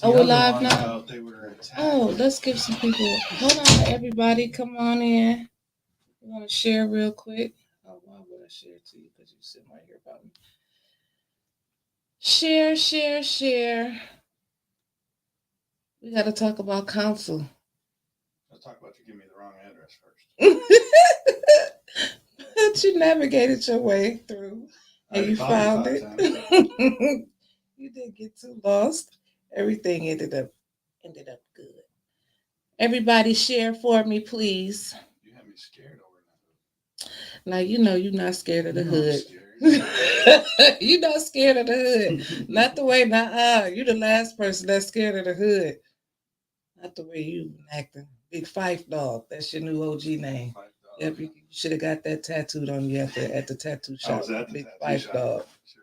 Oh, we're live now. Oh, let's give some people. Hold on, everybody. Come on in. You want to share real quick? Oh, why would I share to you? Because you sitting right here about me. Share, share, share. We got to talk about council. Let's talk about you. Give me the wrong address first. But you navigated your way through, and you found it. You didn't get too lost. Everything ended up good. Everybody share for me, please. You have me scared over that. Now you know you're not scared of the hood. You're not scared of the hood. Not the way, you're the last person that's scared of the hood. Not the way you acting. Big Fife Dog. That's your new OG name. Yep, you should have got that tattooed on you at the tattoo shop. Big Fife Dog. Sure.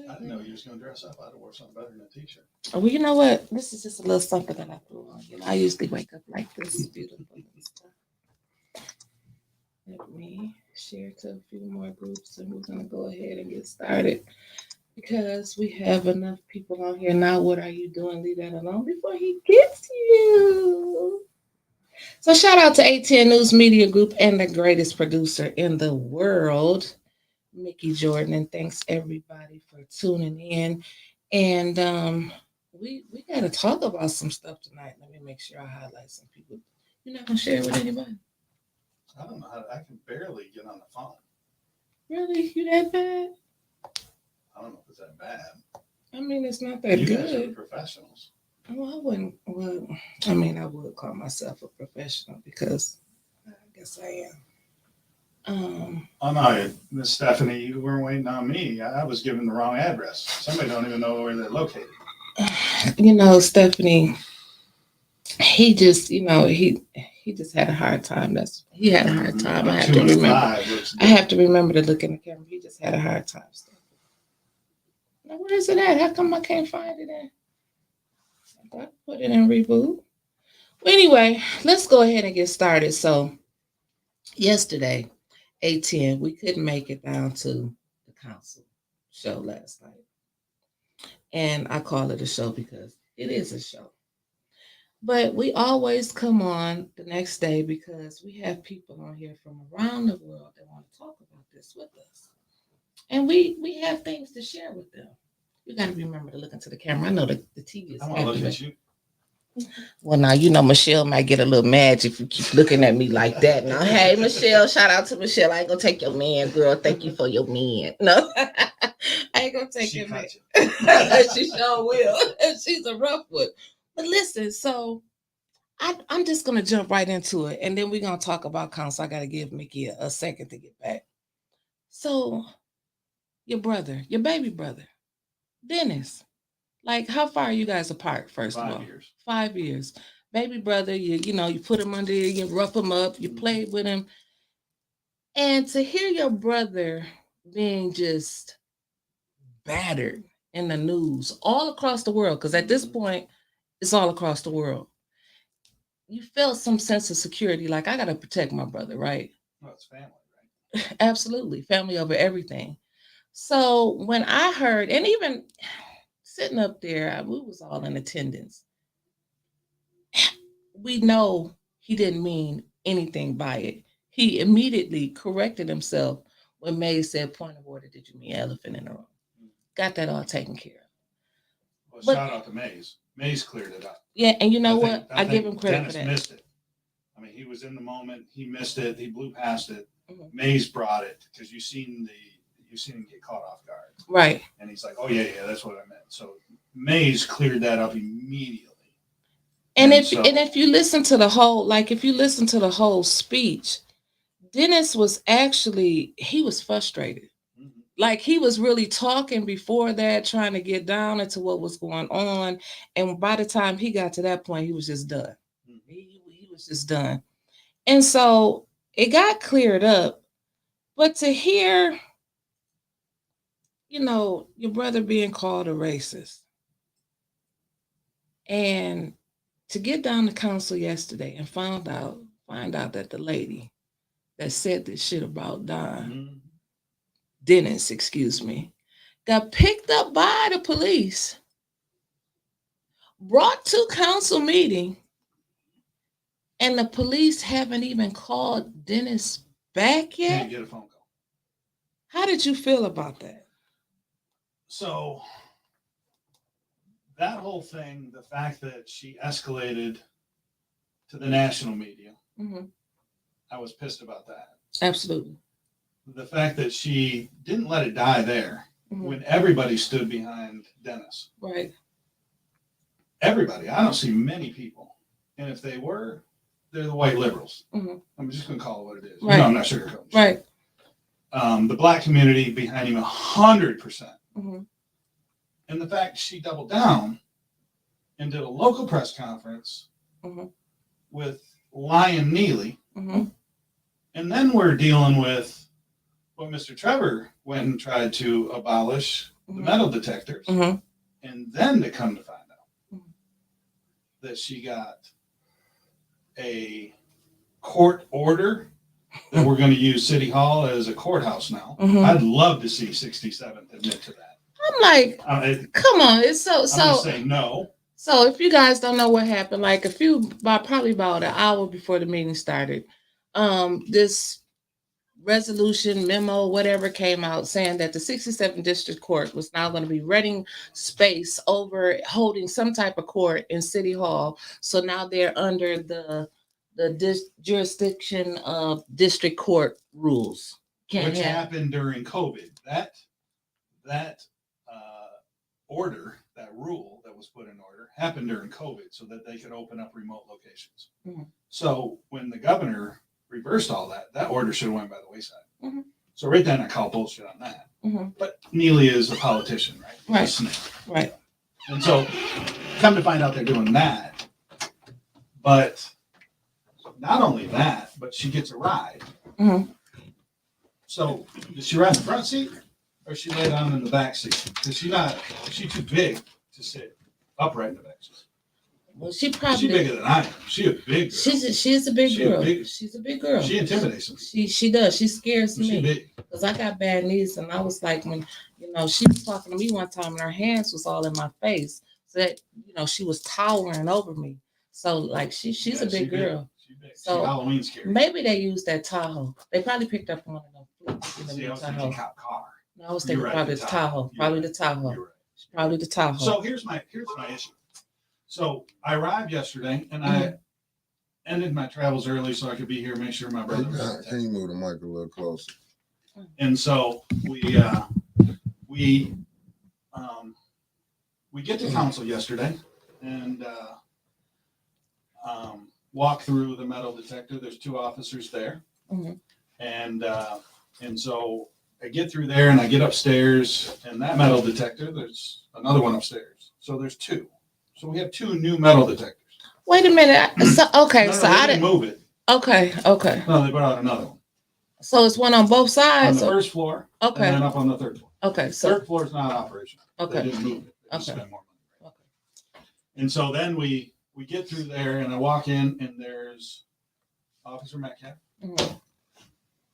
I didn't know you was going to dress up. I'd have worn something better than a t-shirt. Oh, well, you know what? This is just a little something that I threw on. You know, I usually wake up like this. It's beautiful and stuff. Let me share to a few more groups, and we're going to go ahead and get started because we have enough people on here now. What are you doing? Leave that alone before he gets you. So shout out to 810 News Media Group and the greatest producer in the world, Mickey Jordan, and thanks everybody for tuning in. And we got to talk about some stuff tonight. Let me make sure I highlight some people. You're not gonna share it with anybody? I don't know. I can barely get on the phone. Really? You that bad? I don't know if it's that bad. I mean, it's not that you good. You guys are professionals. Well, I wouldn't. Well, I mean, I would call myself a professional because I guess I am. Oh no, Miss Stephanie, you weren't waiting on me. I was given the wrong address. Somebody don't even know where they're located. You know, Stephanie, he just, he just had a hard time. He had a hard time. I have to remember. I have to remember to look in the camera. He just had a hard time. Now, where is it at? How come I can't find it at? I put it in reboot. Well, anyway, let's go ahead and get started. So, yesterday, 810, we couldn't make it down to the council show last night. And I call it a show because it is a show. But we always come on the next day because we have people on here from around the world that want to talk about this with us. And we have things to share with them. You got to remember to look into the camera. I know the TV is I want to look at you. Well, now, you know, Michelle might get a little mad if you keep looking at me like that. Now, hey, Michelle, shout out to Michelle. I ain't going to take your man, girl. Thank you for your man. No, I ain't going to take your man. She sure will. She's a rough one. But listen, so I'm just going to jump right into it. And then we're going to talk about council. I got to give Mickey a second to get back. So, your brother, your baby brother, Dennis. Like, how far are you guys apart, first of all? 5 years. 5 years. Baby brother, you put him under, you rough him up, you played with him. And to hear your brother being just battered in the news all across the world, because at this point, it's all across the world. You felt some sense of security, like, I got to protect my brother, right? Well, it's family, right? Absolutely. Family over everything. So when I heard, and even sitting up there, we was all in attendance. We know he didn't mean anything by it. He immediately corrected himself when Mays said, point of order, did you mean elephant in the room? Got that all taken care of. Well, shout out to Mays. Mays cleared it up. Yeah, and you know what? I give him credit Dennis for that. Missed it. I mean, he was in the moment. He missed it. He blew past it. Mm-hmm. Mays brought it because you seen him get caught off guard. Right. And he's like, oh, yeah, that's what I meant. So Mays cleared that up immediately. And if you listen to the whole speech, Dennis was he was frustrated. Mm-hmm. Like, he was really talking before that, trying to get down into what was going on. And by the time he got to that point, he was just done. Mm-hmm. He was just done. And so it got cleared up. But to hear, your brother being called a racist, and to get down to council yesterday and find out that the lady that said this shit about Don. Mhm. Dennis, excuse me, got picked up by the police, brought to council meeting, and the police haven't even called Dennis back yet. Can't get a phone call. How did you feel about that? So that whole thing, the fact that she escalated to the national media, I was pissed about that. Absolutely. The fact that she didn't let it die there when everybody stood behind Dennis. Right. Everybody. I don't see many people. And if they were, they're the white liberals. I'm just going to call it what it is. Right. No, I'm not sugarcoating. Right. The black community behind him 100%. And the fact she doubled down and did a local press conference with Lion Neely. And then we're dealing with what Mr. Trevor went and tried to abolish the metal detectors. And then to come to find out that she got a court order that we're going to use City Hall as a courthouse now. I'd love to see 67th admit to that. I'm like, come on, it's so. I'm just saying no. So if you guys don't know what happened, like probably about an hour before the meeting started, this resolution, memo, whatever came out saying that the 67th District Court was now going to be renting space over holding some type of court in City Hall. So now they're under the jurisdiction of district court rules. Which happened during COVID. That order, that rule that was put in order, happened during COVID so that they could open up remote locations. So when the governor reversed all that, that order should have went by the wayside. So right then I call bullshit on that. But Neely is a politician, right? He's a snake. Right. And so come to find out they're doing that. But not only that, but she gets a ride. So does she ride in the front seat or she lay down in the back seat? Because she's too big to sit upright in the back seat. Well, she's bigger than I am. She's a big girl. She's a big girl. She's a big girl. She intimidates me. She does. She scares me. Because I got bad knees, and I was like, when she was talking to me one time, and her hands was all in my face, so that she was towering over me. So like she's a big girl. So Halloween scary. Maybe they used that Tahoe. They probably picked up one of them. I was thinking cop car. No, I was thinking probably the Tahoe. Probably the Tahoe. You're right. Probably the Tahoe. So here's my issue. So I arrived yesterday, and I ended my travels early so I could be here, make sure my brother was. Can you move the mic a little closer? And so we get to council yesterday and walk through the metal detector. There's 2 officers there, and so I get through there and I get upstairs, and that metal detector, there's another one upstairs. So there's 2. So we have 2 new metal detectors. Wait a minute. I didn't move it. Okay. No, they brought out another one. So it's one on both sides? On the first floor. Okay. And then up on the 3rd floor. Okay. So third floor is not operational. Okay. They didn't move it. They just Okay. spent more money. Okay. And so then we get through there, and I walk in, and there's Officer Metcalf,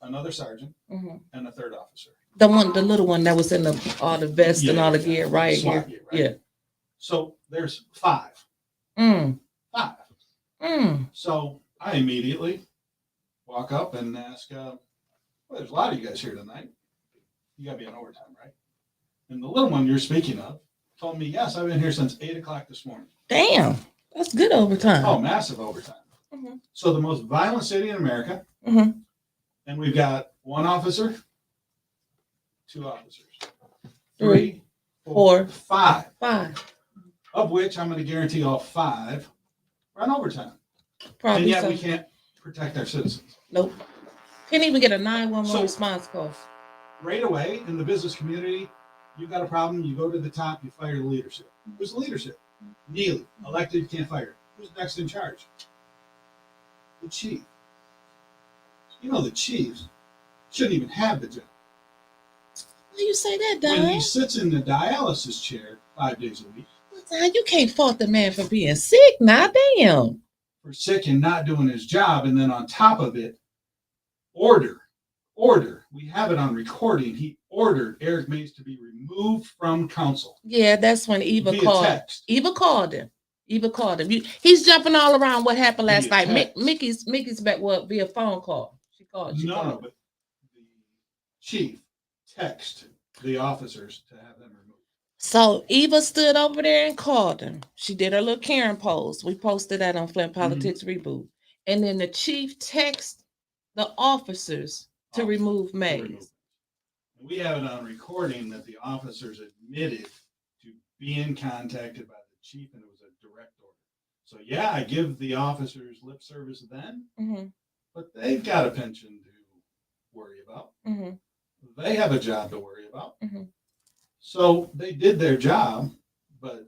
another sergeant, and a 3rd officer. The little one that was in all the vest and all the gear, right? SWAT gear, right? Yeah. So there's 5. 5. So I immediately walk up and ask, well, there's a lot of you guys here tonight. You got to be on overtime, right? And the little one you're speaking of told me, yes, I've been here since 8 o'clock this morning. Damn, that's good overtime. Oh, massive overtime. So the most violent city in America. And we've got 1 officer, 2 officers, 3, 4, 5. 5. Of which I'm going to guarantee all 5 run overtime. Probably. And yet we can't protect our citizens. Nope. Can't even get a 911 response call. Right away in the business community, you got a problem, you go to the top, you fire the leadership. Who's the leadership? Neely, elected, can't fire. Who's next in charge? The chief. The chiefs shouldn't even have the job. Why do you say that, Don? When he sits in the dialysis chair 5 days a week. You can't fault the man for being sick, now damn. For sick and not doing his job, and then on top of it, We have it on recording. He ordered Eric Mays to be removed from council. Yeah, that's when Eva called. Text. Eva called him. He's jumping all around what happened last night. Mickey's back via phone call. She called. No, but the chief texted the officers to have them removed. So Eva stood over there and called him. She did her little Karen pose. We posted that on Flint Politics Reboot. And then the chief texted the officers to remove Mays. We have it on recording that the officers admitted to being contacted by the chief, and it was a direct order. So yeah, I give the officers lip service then, but they've got a pension to worry about. They have a job to worry about. So they did their job, but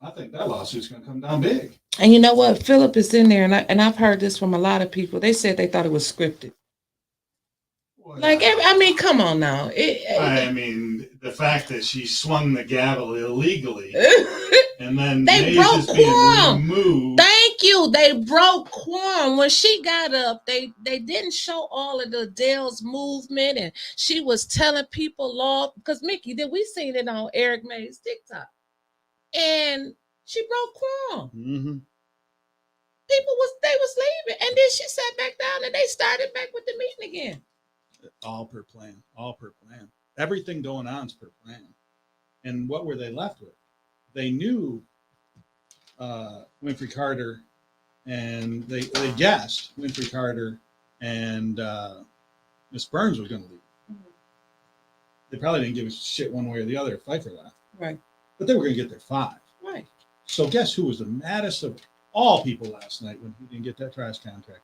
I think that lawsuit's going to come down big. And you know what? Philip is in there, and I've heard this from a lot of people. They said they thought it was scripted. Well, come on now. The fact that she swung the gavel illegally, and then they broke quorum. Thank you. They broke quorum. When she got up, they didn't show all of the Dale's movement, and she was telling people law. Because Mickey, we seen it on Eric Mays' TikTok, and she broke quorum. People was leaving, and then she sat back down, and they started back with the meeting again. All per plan. Everything going on is per plan. And what were they left with? They knew Winfrey Carter, and they guessed Winfrey Carter and Miss Burns was going to leave. They probably didn't give a shit one way or the other if Pfeiffer left. Right. But they were going to get their 5. Right. So guess who was the maddest of all people last night when he didn't get that trash contract?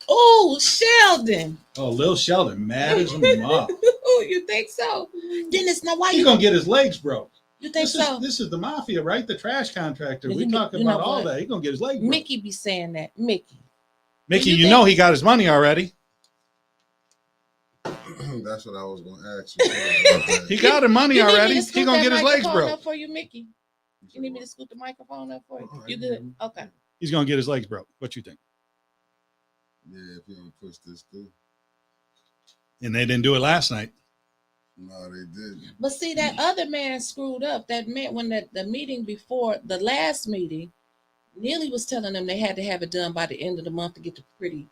Oh, Sheldon. Oh, Lil Sheldon, mad as a mug. Oh, you think so? Dennis, now why he's going to get his legs broke. You think so? This is the mafia, right? The trash contractor. We talk about all that. He's going to get his legs broke. Mickey be saying that. Mickey, you know he got his money already. That's what I was going to ask you. He got his money already. He's going to get his legs broke. For you, Mickey. You need me to scoot the microphone up for you? You good? Okay. He's going to get his legs broke. What you think? Yeah, if you don't push this through. And they didn't do it last night. No, they didn't. But see, that other man screwed up. That man, when the meeting before the last meeting, Neely was telling them they had to have it done by the end of the month to get the pretty,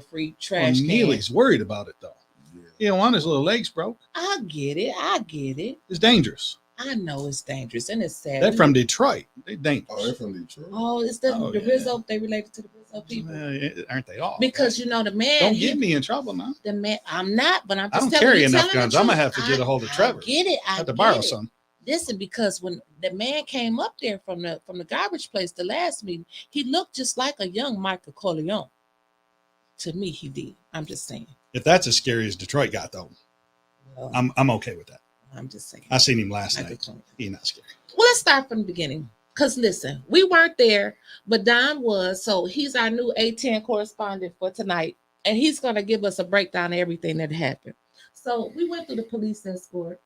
free trash. Neely's worried about it, though. Yeah. He don't want his little legs broke. I get it. It's dangerous. I know it's dangerous, and it's sad. They're from Detroit. They're dangerous. Oh, they're from Detroit. Oh, it's the Rizzo. They related to the Rizzo people. Aren't they all? Because the man. Don't get me in trouble now. The man, I'm not, but I'm just I don't carry enough guns. I'm gonna have to get a hold of Trevor. I have to borrow some. Listen, because when the man came up there from the garbage place the last meeting, he looked just like a young Michael Corleone. To me, he did. I'm just saying. If that's as scary as Detroit got, though, well, I'm okay with that. I'm just saying. I seen him last night. He's not scary. Well, let's start from the beginning. Because listen, we weren't there, but Don was. So he's our new 810 correspondent for tonight. And he's going to give us a breakdown of everything that happened. So we went through the police escort.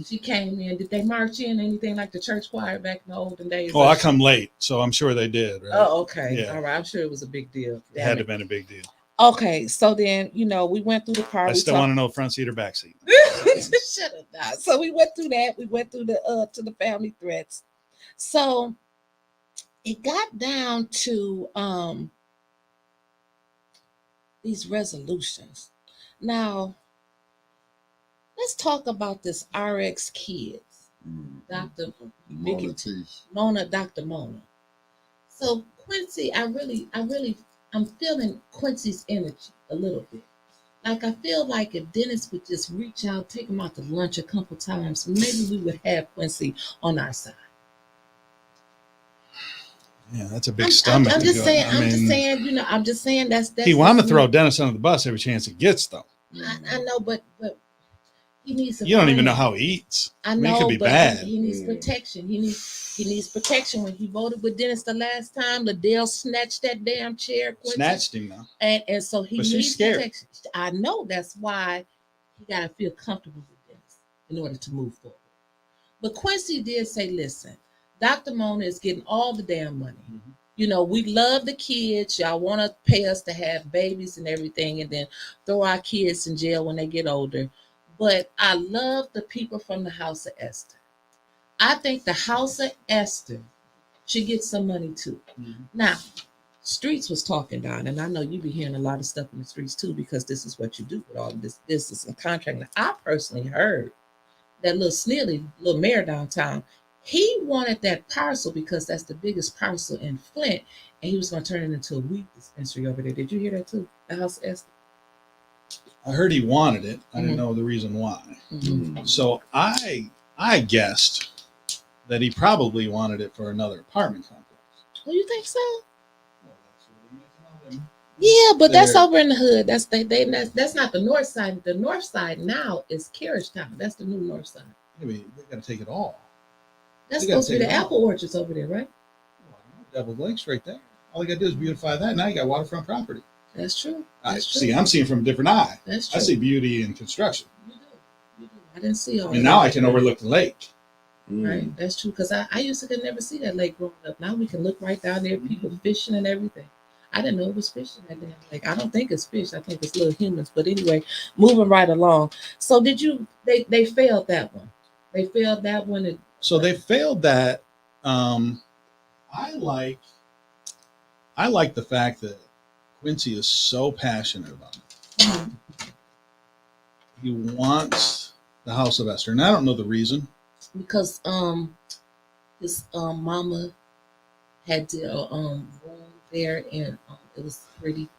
She came in. Did they march in anything like the church choir back in the olden days? Oh, I come late, so I'm sure they did. Right? Oh, okay. Yeah. All right. I'm sure it was a big deal. It had to have been a big deal. Okay, so then, we went through the car. I still want to know front seat or back seat. Shut up now. So we went through that. We went through to the family threats. So it got down to these resolutions. Now, let's talk about this RX Kids. Dr. Mickey, Dr. Mona. So Quincy, I'm feeling Quincy's energy a little bit. Like, I feel like if Dennis would just reach out, take him out to lunch a couple times, maybe we would have Quincy on our side. Yeah, that's a big stomach. I'm just saying that's he wanted to throw Dennis under the bus every chance he gets, though. I know, but he needs. You don't even know how he eats. I know, it could be bad. He needs protection. He needs protection. When he voted with Dennis the last time, Liddell snatched that damn chair. Quincy. Snatched him now. And so he needs protection. I know that's why he got to feel comfortable with Dennis in order to move forward. But Quincy did say, listen, Dr. Mona is getting all the damn money. You know, we love the kids. Y'all want to pay us to have babies and everything, and then throw our kids in jail when they get older. But I love the people from the House of Esther. I think the House of Esther should get some money too. Mhm. Now, Streets was talking down, and I know you be hearing a lot of stuff in the streets too, because this is what you do with all of this business and contracting. I personally heard that little Snilly, little mayor downtown, he wanted that parcel because that's the biggest parcel in Flint, and he was going to turn it into a weed dispensary over there. Did you hear that too? The House of Esther. I heard he wanted it. I Mhm. didn't know the reason why. Mm-hmm. So I guessed that he probably wanted it for another apartment complex. Oh, you think so? Well, that's what they're making out of him. Yeah, but that's There. over in the hood. That's not the north side. The north side now is Carriage Town. That's the new north side. I mean, they got to take it all. That's They gotta supposed to be take the it all. apple orchards over there, right? Well, I don't know, Devil Lake's right there. All you got to do is beautify that. Now you got waterfront property. That's true. I That's true. see. I'm seeing from a different eye. That's true. I see beauty in construction. You do. You do. I didn't see all I mean, that. now I can overlook the lake. Right, that's true. Because I used to could never see that lake growing up. Now we can look right down there, people fishing and everything. I didn't know it was fishing that damn lake. I don't think it's fish. I think it's little humans. But anyway, moving right along. So did you? They failed that one. They failed that one. So they failed that. I like the fact that Quincy is so passionate about it. He wants the House of Esther, and I don't know the reason. Because his mama had the room there, and it was pretty.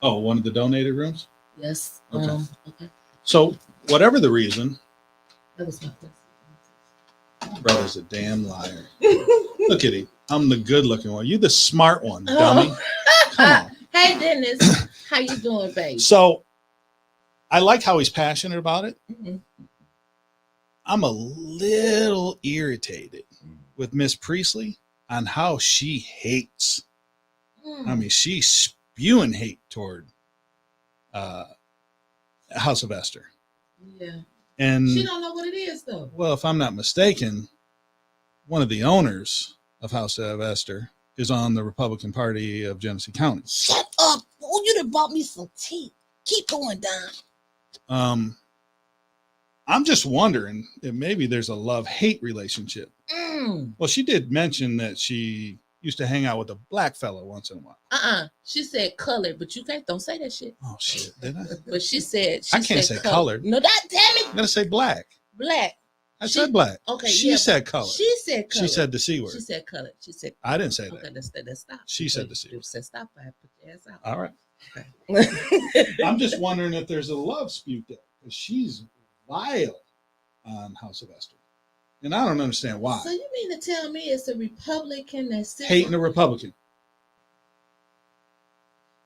Oh, one of the donated rooms. Yes. Okay. Okay. So whatever the reason, That was my question. brother's a damn liar. Look at him. I'm the good-looking one. You the smart one, dummy. Come on. Hey, Dennis, how you doing, babe? So I like how he's passionate about it. Mhm. I'm a little irritated with Miss Priestley on how she hates. I mean, she's spewing hate toward House of Esther. Yeah. And She don't know what it is though. well, if I'm not mistaken, one of the owners of House of Esther is on the Republican Party of Genesee County. Shut up! Oh, you done bought me some tea. Keep going down. I'm just wondering if maybe there's a love-hate relationship. Well, she did mention that she used to hang out with a black fellow once in a while. She said colored, but you don't say that shit. Oh shit, did I? But she said I can't say colored. No, that damn I'm it, gonna say black. black. I said black. Okay, She yeah, said color. She said colored. She said the C word. She said colored. She said. I didn't say Okay, that. let's stop. She said the C You word. said stop. I have to put your ass out. All right. Okay. I'm just wondering if there's a love spewed there because she's vile on House of Esther, and I don't understand why. So you mean to tell me it's a Republican that's Hating a Republican.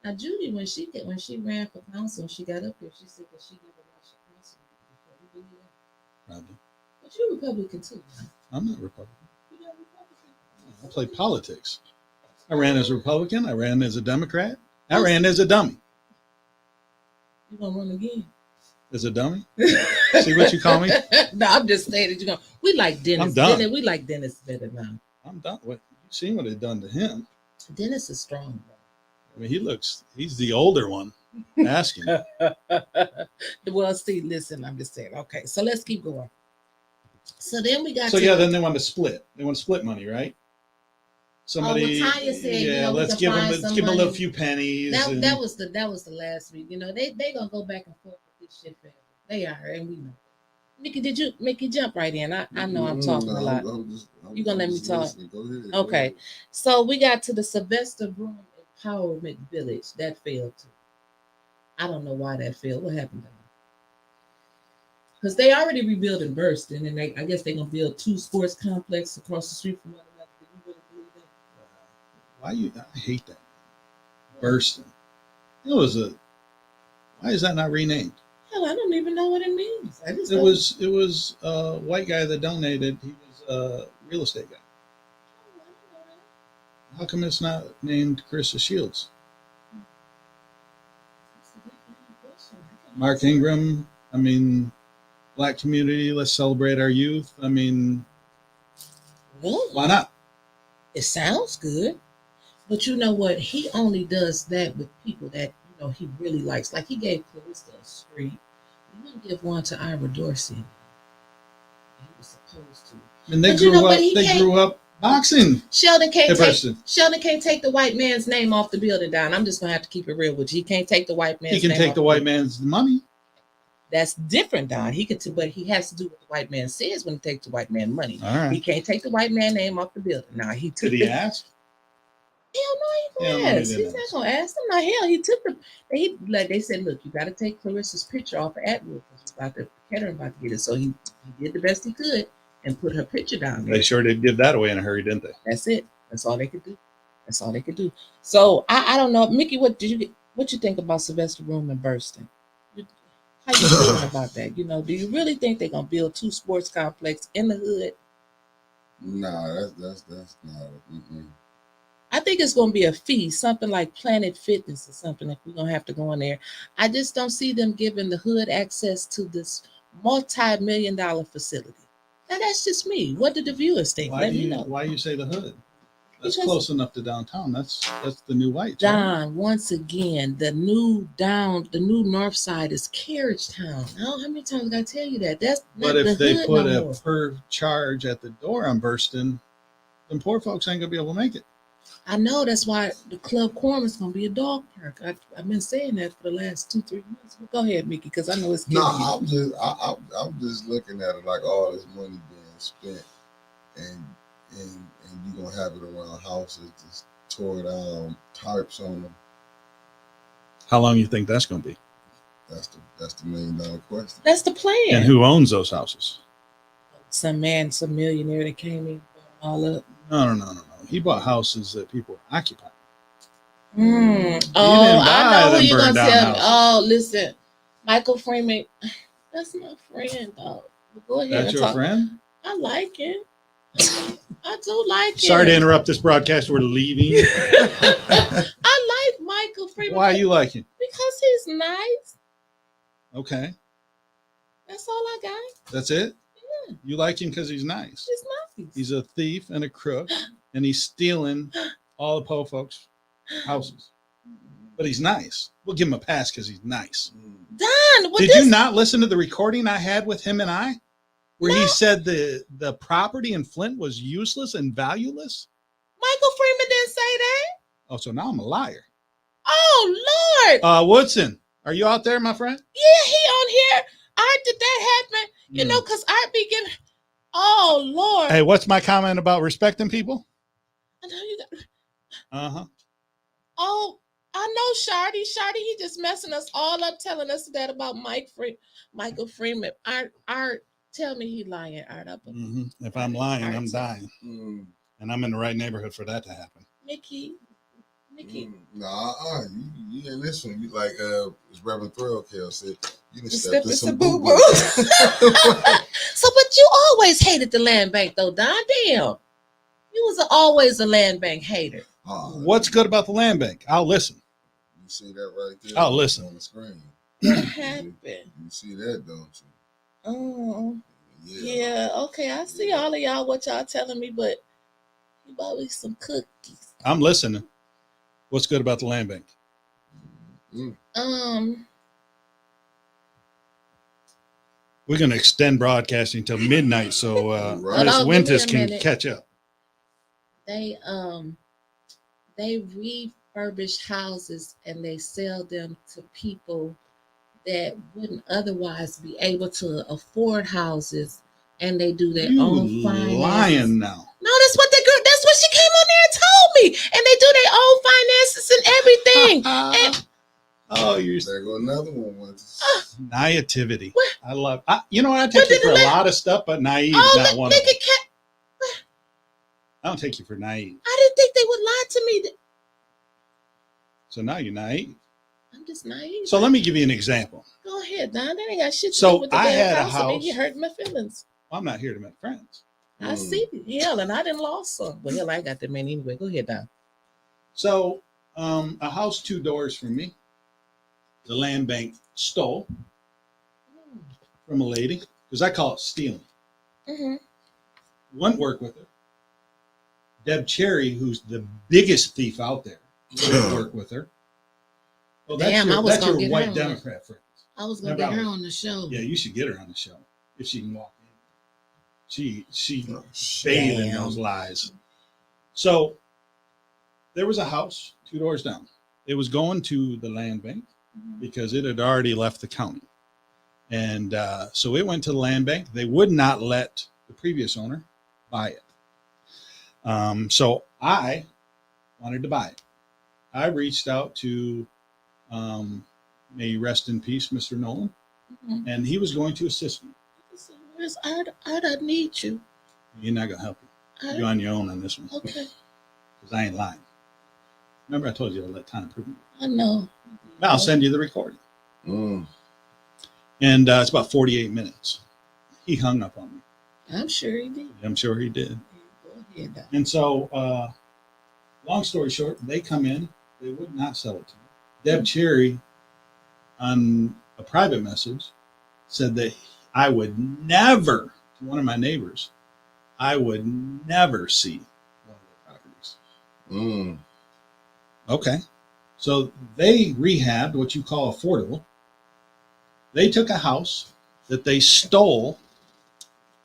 Now Judy, when she ran for council, she got up here. She said that she never watched the council before. You believe that? Probably. But you're Republican too. Right? I'm not Republican. You're not Republican. I play politics. I ran as a Republican. I ran as a Democrat. I ran as a dummy. You gonna run again? As a dummy? See what you call me? No, I'm just saying that you're gonna. We like Dennis. I'm done. We like Dennis better now. I'm done. What you seen what they done to him? Dennis is strong, bro. I mean, he's the older one. Ask him. Well, see, listen, I'm just saying. Okay, so let's keep going. So then we got. So yeah, then they want to split. They want to split money, right? Somebody. well, Tanya said, yeah, we let's can give them. find Let's some give them a little money. few pennies. That was the last week. You know, they gonna go back and forth with this shit forever. They are, and we know. Mickey, jump right in. I know I'm talking a lot. You gonna let me talk? Go ahead. Okay. So we got to the Sylvester Broom Empowerment Village. That failed too. I don't know why that failed. What happened to them? Because they already rebuilding Burston, and I guess they're gonna build 2 sports complexes across the street from one another. Do you really believe that? I hate that. Bursting. Why is that not renamed? Hell, I don't even know what it means. I just It was a white guy that donated. He was a real estate guy. How come it's not named Chris Shields? Mark Ingram. I mean, black community. Let's celebrate our youth. I mean, Really? why not? It sounds good. But you know what? He only does that with people that he really likes. Like he gave Clarissa a street. He wouldn't give one to Ira Dorsey. He was supposed to. And they But grew up. They grew up boxing. Sheldon can't take the white man's name off the building down. I'm just gonna have to keep it real with you. He can't take the white man's. He can take the white man's money. That's different, Don. He could, but he has to do what the white man says when he takes the white man money. All right. He can't take the white man name off the building. Now he took. Did he ask? Hell no, he ain't gonna ask. He's not gonna ask them. Now hell, he took the. They said, look, you got to take Clarissa's picture off of Atwood because Kettering about to get it. So he did the best he could and put her picture down there. They sure did give that away in a hurry, didn't they? That's it. That's all they could do. That's all they could do. So I don't know, Mickey. What you think about Sylvester Roman bursting? How you feeling about that? Do you really think they're gonna build 2 sports complexes in the hood? Nah, that's not. I think it's gonna be a fee, something like Planet Fitness or something. If we're gonna have to go in there, I just don't see them giving the hood access to this multi-million-dollar facility. Now that's just me. What do the viewers think? Let me know. Why you say the hood? That's close enough to downtown. That's the new White. Don, right? Once again, the new north side is Carriage Town. How many times I tell you that? That's but if they put a per charge at the door on Burston, then poor folks ain't gonna be able to make it. I know, that's why the Club Quorum is gonna be a dog park. I've been saying that for the last 2-3 months. But go ahead, Mickey, because I know it's no. I'm just looking at it like all this money being spent, and you're gonna have it around houses just tore down, tarps on them. How long you think that's gonna be? That's the $1 million question. That's the plan. And who owns those houses? Some millionaire that came in all up. No. He bought houses that people occupy. Oh, I know who you're gonna tell me. Oh, listen, Michael Freeman. That's my friend, though. Go ahead. That's your friend? I like it. I do like it. Sorry to interrupt this broadcast. We're leaving. I like Michael Freeman. Why you like him? Because he's nice. Okay. That's all I got. That's it? Yeah. You like him because he's nice. He's nice. He's a thief and a crook, and he's stealing all the po folks' houses. But he's nice. We'll give him a pass because he's nice. Don, did you not listen to the recording I had with him and I? Where he said the property in Flint was useless and valueless? Michael Freeman didn't say that. Oh, so now I'm a liar. Oh, Lord. Woodson, are you out there, my friend? Yeah, he on here. Did that happen? Because I be giving... Oh, Lord. Hey, what's my comment about respecting people? I know you got... Uh-huh. Oh, I know Shardy, he just messing us all up, telling us that about Michael Freeman. Art, tell me he lying, Art. If I'm lying, I'm dying. And I'm in the right neighborhood for that to happen. Mickey. Nah, you in this one. You like as Reverend Thrillkill said, you done stepped in in some boo-boo. So, but you always hated the land bank, though, Don. Damn. You was always a land bank hater. What's good about the land bank? I'll listen. You see that right there? I'll listen. On the screen. What happened? You see that, don't you? Oh. Yeah, okay. I see all of y'all, what y'all telling me, but you bought me some cookies. I'm listening. What's good about the land bank? We're going to extend broadcasting until midnight so Miss Wyntis can catch up. They refurbish houses and they sell them to people that wouldn't otherwise be able to afford houses, and they do their own finances. Lying now. No, that's what she came on there and told me. And they do their own finances and everything. There go another one. Naivety. I love. I take you for a lot of stuff, but naive is not one of them. I don't take you for naive. I didn't think they would lie to me. So now you're naive. I'm just naive. So let me give you an example. Go ahead, Don. That ain't got shit to do with the damn house. I mean, you hurt my feelings. Well, I'm not here to make friends. I see. Hell, and I didn't lost some. Well, hell, I got that man anyway. Go ahead, Don. So, a house 2 doors from me, the land bank stole from a lady, because I call it stealing. Wouldn't work with her. Deb Cherry, who's the biggest thief out there, would work with her. Well, Damn, I was that's gonna your get white her on Democrat friend. I was gonna get her on the show. Yeah, you should get her on the show if she can walk in. She bathed in those lies. So there was a house 2 doors down. It was going to the land bank because it had already left the county. And so it went to the land bank. They would not let the previous owner buy it. So I wanted to buy it. I reached out to, may he rest in peace, Mr. Nolan, and he was going to assist me. Where's Art? Art, I need you. You're not going to help you. You're on your own on this one. Okay. Because I ain't lying. Remember I told you to let time prove it. I know. I'll send you the recording. Mm. And it's about 48 minutes. He hung up on me. I'm sure he did. I'm sure he did. Go ahead, Doc. And so, long story short, they come in. They would not sell it to me. Deb Cherry, on a private message, said that I would never, to one of my neighbors, I would never see one of their properties. Mm. Okay. So they rehabbed what you call affordable. They took a house that they stole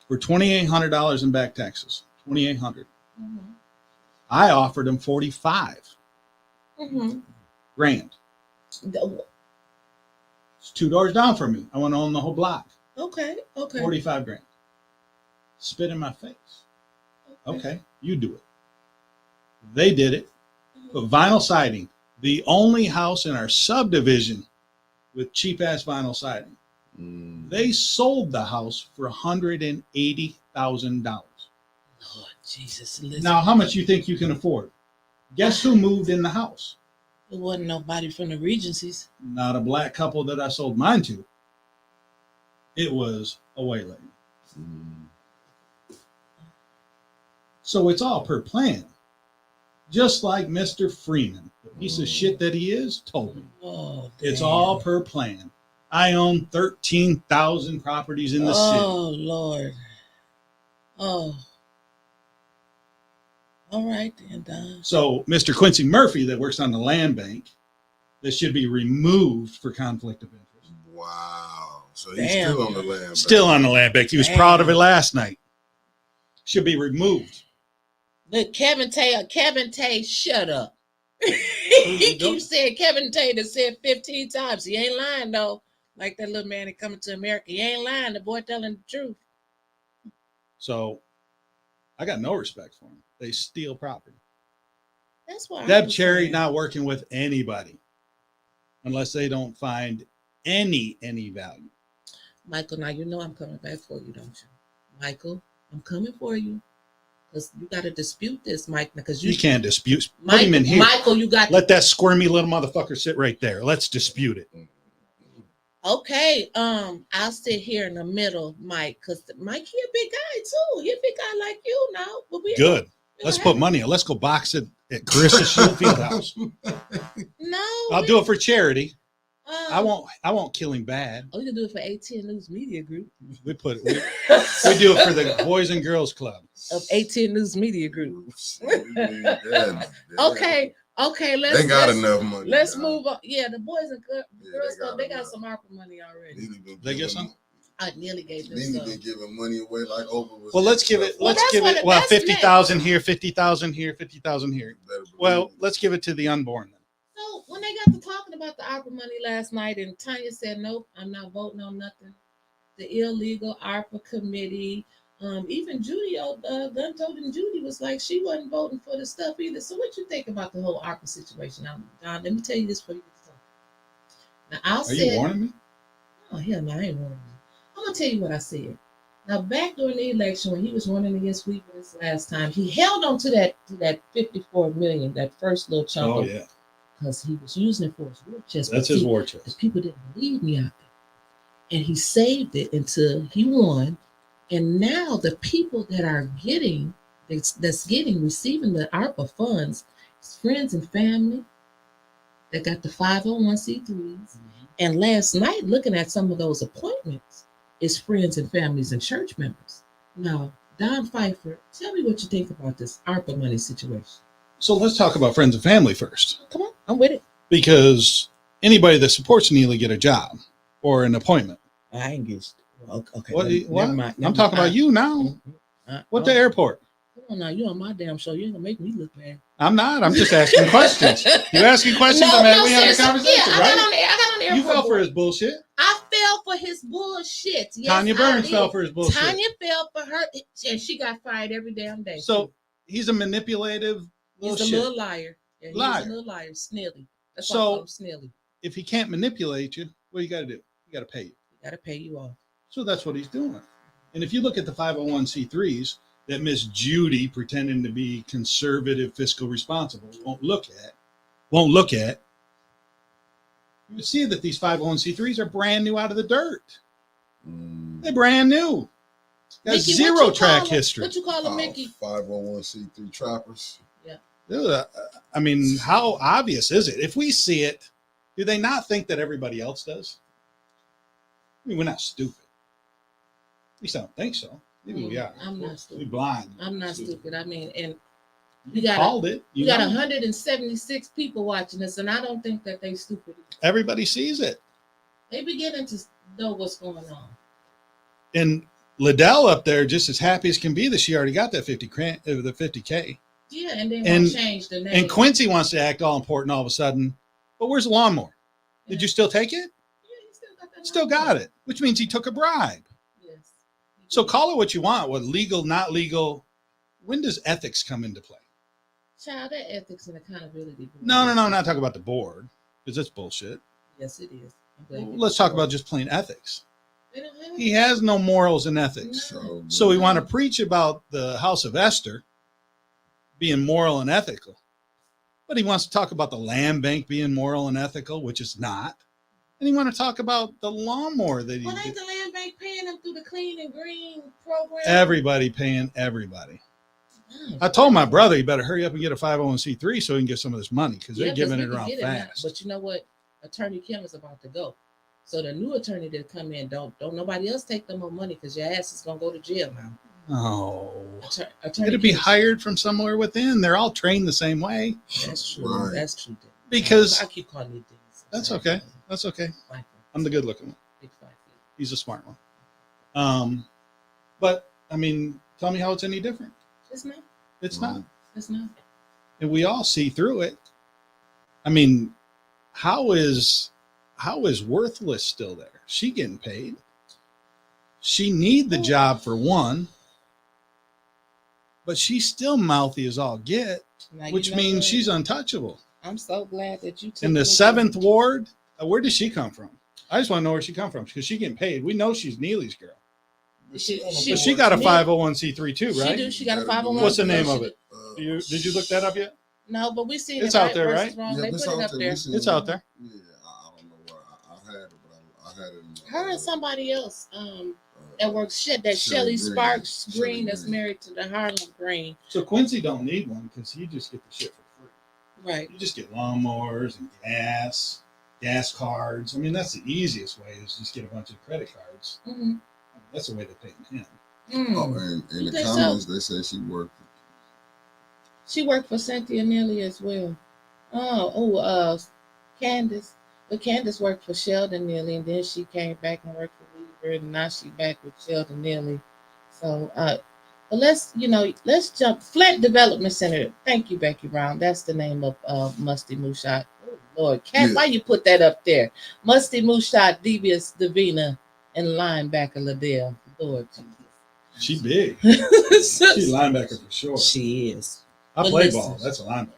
for $2,800 in back taxes. $2,800. I offered them 45 grand. It's 2 doors down from me. I want to own the whole block. Okay. 45 grand. Spit in my face. Okay, you do it. They did it. Put vinyl siding. The only house in our subdivision with cheap ass vinyl siding. They sold the house for $180,000. Lord Jesus. Listen. Now, how much you think you can afford? Guess who moved in the house? It wasn't nobody from the Regencies. Not a black couple that I sold mine to. It was a white lady. So it's all per plan. Just like Mr. Freeman, the piece of shit that he is, told me. Oh, it's all per plan. I own 13,000 properties in the city. Oh, Lord. Oh. All right, then, Don. So Mr. Quincy Murphy that works on the land bank, that should be removed for conflict of interest. Wow. So he's still on the land bank. Still on the land bank. He was proud of it last night. Should be removed. Look, Kevin Tay, shut up. He keeps saying Kevin Tay that said 15 times. He ain't lying, though. Like that little man that coming to America. He ain't lying. The boy telling the truth. So I got no respect for him. They steal property. That's why Deb Cherry not working with anybody unless they don't find any value. Michael, now you know I'm coming back for you, don't you? Michael, I'm coming for you. Because you got to dispute this, Mike. Because you can't dispute. Michael, put him in here. Michael, you got let that squirmy little motherfucker sit right there. Let's dispute it. Okay, I'll sit here in the middle, Mike, because Mike, he a big guy too. He a big guy like you now. But good. Let's put money on. Let's go box it at Carissa Shield Fieldhouse. No, I'll do it for charity. I won't kill him bad. Oh, you can do it for 810 News Media Group. We do it for the Boys and Girls Club of 810 News Media Group. Okay, they got enough money. Let's move on. Yeah, the Boys and Girls Club, they got some ARPA money already. They get some? I nearly gave them some. Been giving money away like Oprah. Well, let's give it. Well, 50,000 here, 50,000 here, 50,000 here. Well, let's give it to the unborn then. So when they got to talking about the ARPA money last night, and Tanya said, "Nope, I'm not voting on nothing." The illegal ARPA committee. Even Judy, Gun told him Judy was like she wasn't voting for the stuff either. So what you think about the whole ARPA situation? Now, Don, let me tell you this for you. Now, Are you warning me? Oh, hell no, I ain't warning you. I'm going to tell you what I said. Now, back during the election, when he was running against Wyntis last time, he held on to that $54 million, that first little chunk. Oh, yeah. Because he was using it for his war chest. That's his war chest. The people didn't believe me out there. And he saved it until he won. And now the people that are receiving the ARPA funds, is friends and family that got the 501c3s. Mm-hmm. And last night, looking at some of those appointments, is friends and families and church members. Now, Don Pfeiffer, tell me what you think about this ARPA money situation. So let's talk about friends and family first. Come on, I'm with it. Because anybody that supports Neely get a job or an appointment. I ain't get okay. What? Never mind. I'm talking about you now. What the airport? Come on now, you on my damn show. You ain't gonna make me look bad. I'm not. I'm just asking questions. You asking questions? We having a conversation, yeah, right? I got on the airport. You fell for his bullshit. I fell for his bullshit. Yes, Tanya Burns fell for his bullshit. Tanya fell for her, and she got fired every damn day. So he's a manipulative little He's a shit. little liar. Yeah, he's a little liar. Snilly. That's why I call him Snilly. If he can't manipulate you, what you got to do? You got to pay you. You got to pay you off. So that's what he's doing. And if you look at the 501c3s that Miss Judy, pretending to be conservative, fiscal responsible, won't look at, you would see that these 501c3s are brand new out of the dirt. They're brand new. Got Mickey, zero track history. What you call them, Mickey? 501c3 trappers. Yeah. I mean, how obvious is it? If we see it, do they not think that everybody else does? I mean, we're not stupid. At least I don't think so. Maybe we are. I'm not stupid. We're blind. I'm not stupid. I mean, and you got 176 people watching us, and I don't think that they stupid. Everybody sees it. They beginning to know what's going on. And Liddell up there, just as happy as can be that she already got that 50K. Yeah, and they won't change the name. And Quincy wants to act all important all of a sudden. But where's the lawnmower? Yeah. Did you still take it? Yeah, he still got that. Still got it, which means he took a bribe. Yes. So call it what you want. What legal, not legal? When does ethics come into play? Child, that ethics and accountability. No. I'm not talking about the board because that's bullshit. Yes, it is. Let's talk about just plain ethics. They don't have He has no morals and ethics. No. So we want to preach about the House of Esther being moral and ethical. But he wants to talk about the land bank being moral and ethical, which is not. And he wants to talk about the lawnmower that he Well, ain't the land bank paying them through the Clean and Green program? Everybody paying everybody. I told my brother he better hurry up and get a 501c3 so he can get some of this money because they're giving it around fast. But you know what? Attorney Kim is about to go. So the new attorney that come in, don't nobody else take them more money because your ass is gonna go to jail now. Oh, Attorney it'd be hired from somewhere within. They're all trained the same way. That's true. Right. That's true. Because I keep calling you things. That's okay. That's okay. I'm the good looking one. Big 5 feet. He's a smart one. But I mean, tell me how it's any different. It's not. It's not. It's not. And we all see through it. I mean, how is Worthless still there? She getting paid. She need the job for one, but she's still mouthy as all get, which means she's untouchable. I'm so glad that you took in the 7th ward. Where does she come from? I just want to know where she come from because she getting paid. We know she's Neely's girl. But she got a 501c3 too, right? She do. She got a 501. What's the name of it? Did you look that up yet? No, but we see it's out there, right? Yeah, they put it up there. It's out there. Yeah, I don't know where I had it, but I had it. Her and somebody else that works that Shelly Sparks Green that's married to the Harlem Green. So Quincy don't need one because he just get the shit for free. Right. You just get lawnmowers and gas cards. I mean, that's the easiest way is just get a bunch of credit cards. Mm-hmm. That's the way they pay him. Oh, and in the comments, they said she worked. She worked for Cynthia Neely as well. Candace. But Candace worked for Sheldon Neely, and then she came back and worked for Weaver, and now she back with Sheldon Neely. So, but let's jump. Flint Development Center. Thank you, Becky Brown. That's the name of Musty Moonshot. Oh, Lord, Cat, why you put that up there? Musty Moonshot, Devious Davina, and linebacker Liddell. Lord Jesus. She big. She's linebacker for sure. She is. I play ball. That's a linebacker.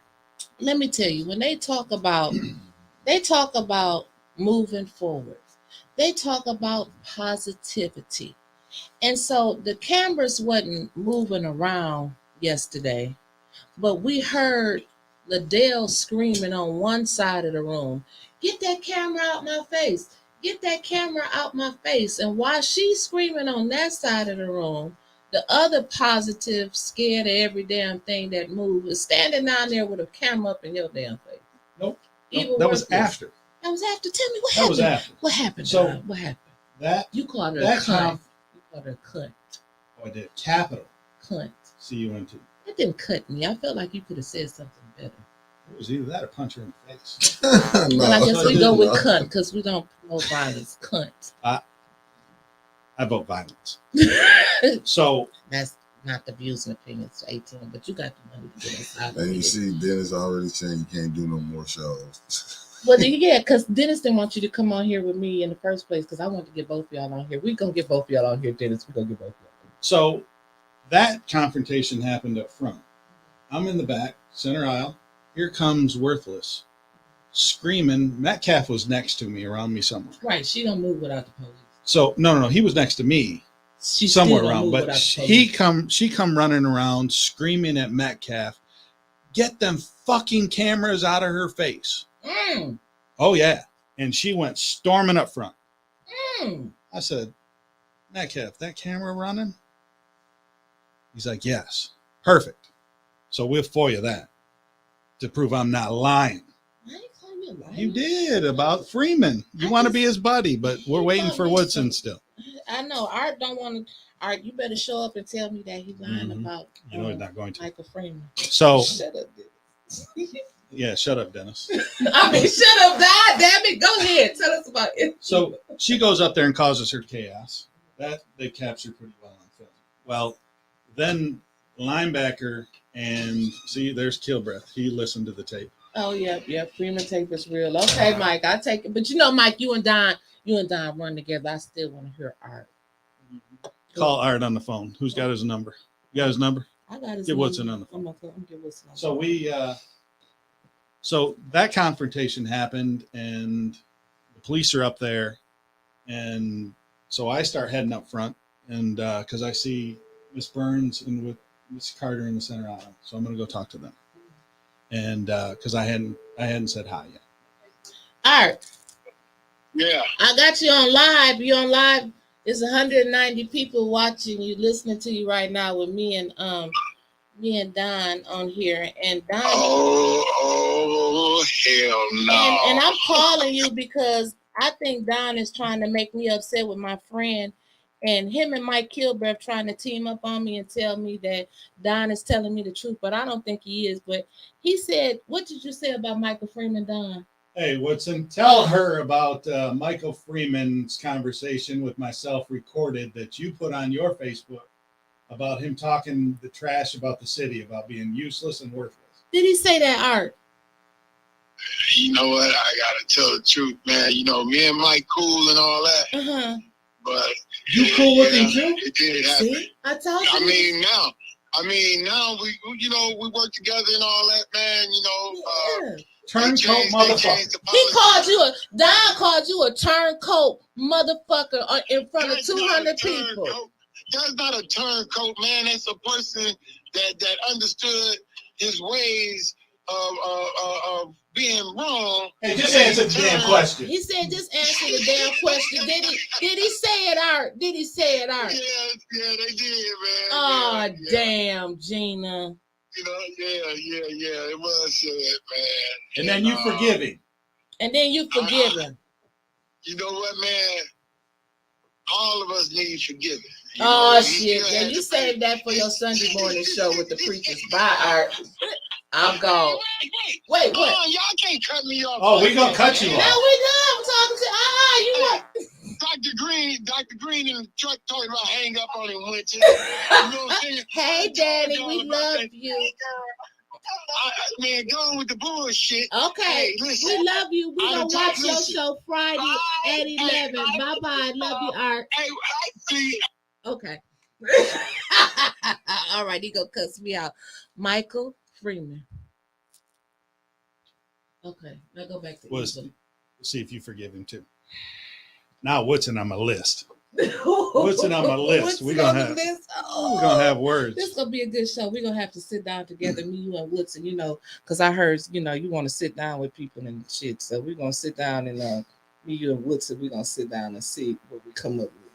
Let me tell you, when they talk about moving forward, they talk about positivity. And so the cameras wasn't moving around yesterday, but we heard Liddell screaming on one side of the room, "Get that camera out my face. Get that camera out my face." And while she's screaming on that side of the room, the other positive, scared of every damn thing that moves is standing down there with a camera up in your damn face. Nope. That was after. That was after. Tell me what happened. That was after. What happened? So what happened? That you called her a cunt. You called her a cunt. Oh, I did. Capital cunt. C-U-N-T. That didn't cut me. I felt like you could have said something better. It was either that or punch her in the face. Well, I guess we go with no. cunt because we don't promote violence. Cunt. I vote violence. So That's not the views and opinions of 18, but you got the money to get us out. And you see, Dennis already saying you can't do no more shows. Well, yeah, because Dennis didn't want you to come on here with me in the first place because I wanted to get both of y'all on here. We're going to get both of y'all on here, Dennis. We're going to get both of y'all. So that confrontation happened up front. I'm in the back, center aisle. Here comes Worthless, screaming. Metcalf was next to me, around me somewhere. Right. She don't move without the police. So no, he was next to me, She somewhere around. But she come running around, screaming at Metcalf, "Get them fucking cameras out of her face!" Mm. Oh yeah, and she went storming up front. Mm. I said, "Metcalf, that camera running?" He's like, "Yes, perfect." So we'll FOIA that to prove I'm not lying. I ain't calling you a liar. You did about Freeman. You want to be his buddy, but we're waiting for Woodson still. I know. Art don't want to. Art, you better show up and tell me that he's lying about. You know he's not going to. Michael Freeman. So Shut up, Dennis. yeah, shut up, Dennis. I mean, shut up, God damn it. Go ahead. Tell us about it. So she goes up there and causes her chaos. That they captured pretty well on film. Well, then linebacker and see, there's Kilbreath. He listened to the tape. Oh yeah. Freeman tape is real. Okay, Mike, I take it. But you know, Mike, you and Don run together. I still want to hear Art. Call Art on the phone. Who's got his number? You got his number? I got his Get number. Woodson on the phone. I'm gonna get Woodson on the So phone. so that confrontation happened, and the police are up there, and so I start heading up front, and because I see Miss Burns and with Miss Carter in the center aisle, so I'm gonna go talk to them, and because I hadn't said hi yet. Art. Yeah. I got you on live. You on live? There's 190 people watching you, listening to you right now with me and Don on here. And Don. Oh hell no. And I'm calling you because I think Don is trying to make me upset with my friend, and him and Mike Kilbreath trying to team up on me and tell me that Don is telling me the truth, but I don't think he is. But he said, "What did you say about Michael Freeman, Don?" Hey, Woodson, tell her about Michael Freeman's conversation with myself recorded that you put on your Facebook about him talking the trash about the city, about being useless and worthless. Did he say that, Art? You know what? I gotta tell the truth, man. You know, me and Mike cool and all that. Uh-huh. But you cool with him too? It did happen. See? I told you. I mean, now we we work together and all that, man. You know, Yeah. Turncoat motherfucker. Don called you a turncoat motherfucker in front of 200 people. That's not a turncoat, man. That's a person that understood his ways of being wrong. Hey, just answer the damn question. He said, just answer the damn question. Did he say it, Art? Did he say it, Art? Yeah, they did, man. Oh, yeah. Damn, Gina. You know, yeah. It was said, man. And then you forgive him. And then you forgive him. You know what, man? All of us need forgiving. Shit. Yeah, you saved that for your Sunday morning show with the preachers. Bye, Art. I'm gone. Wait, what? Oh, y'all can't cut me off. Oh, we gonna cut you off. No, we not. I'm talking to you what? Dr. Green in the truck talking about hang up on him, Wyntis. You know what I'm saying? Hey, Daddy, we love you. Man, go on with the bullshit. Okay, hey, listen, we love you. We gonna watch your show Friday at 11. Bye-bye. Love you, Art. Hey, I see. Okay. All right, he gonna cuss me out. Michael Freeman. Okay, now go back to Evil. See if you forgive him too. Now, Woodson on my list. Woodson on my list. We're gonna have words. This is gonna be a good show. We're gonna have to sit down together, me, you, and Woodson. You know, because I heard you want to sit down with people and shit. So we're gonna sit down and me, you, and Woodson. We're gonna sit down and see what we come up with.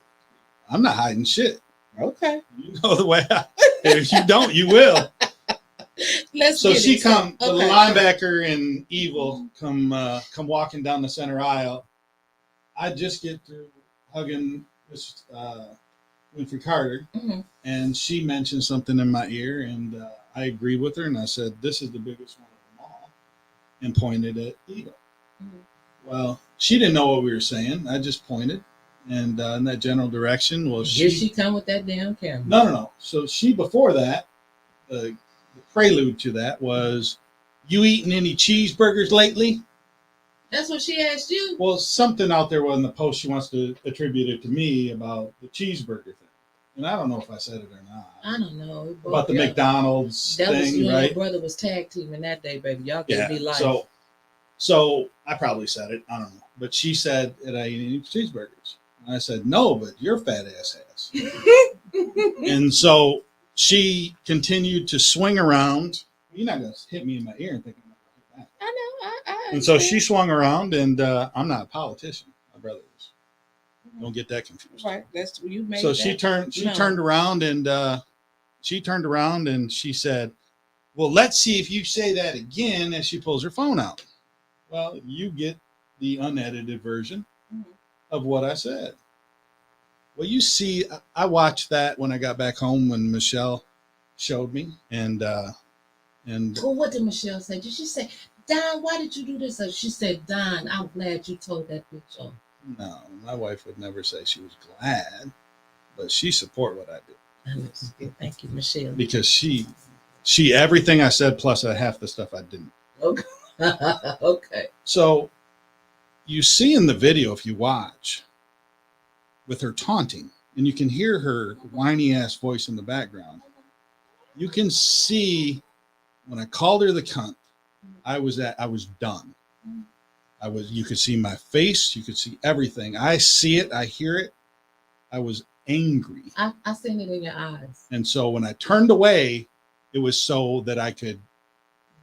I'm not hiding shit. Okay. You know the way. If you don't, you will. So she come, the linebacker and Evil come walking down the center aisle. I just get through hugging Winfrey Carter, and she mentioned something in my ear, and I agreed with her, and I said, "This is the biggest one of them all," and pointed at Eva. Well, she didn't know what we were saying. I just pointed, and in that general direction. Well, Here she come with that damn camera. No. So she, before that, the prelude to that was, "You eaten any cheeseburgers lately?" That's what she asked you. Well, something out there in the post she wants to attribute it to me about the cheeseburger thing. And I don't know if I said it or not. I don't know. About the McDonald's that thing, was you right? And your brother was tag teaming that day, baby. Y'all gave me life. So I probably said it. I don't know. But she said that I eat any cheeseburgers. And I said, "No, but your fat ass has." And so she continued to swing around. You're not going to hit me in my ear and think I'm not going to hit back. I know. I And so she swung around, and I'm not a politician. My brother is. Don't get that confused. Right. That's you made. So that. she turned around, and she said, "Well, let's see if you say that again." And she pulls her phone out. Well, you get the unedited version of what I said. Well, you see, I watched that when I got back home when Michelle showed me, and well, what did Michelle say? Did she say, "Don, why did you do this?" Or she said, "Don, I'm glad you told that bitch off." No, my wife would never say she was glad, but she support what I did. Thank you, Michelle. Because she everything I said plus half the stuff I didn't. Okay. Okay. So you see in the video, if you watch, with her taunting, and you can hear her whiny ass voice in the background. You can see when I called her the cunt, I was done. You could see my face, you could see everything. I see it, I hear it. I was angry. I seen it in your eyes. And so when I turned away, it was so that I could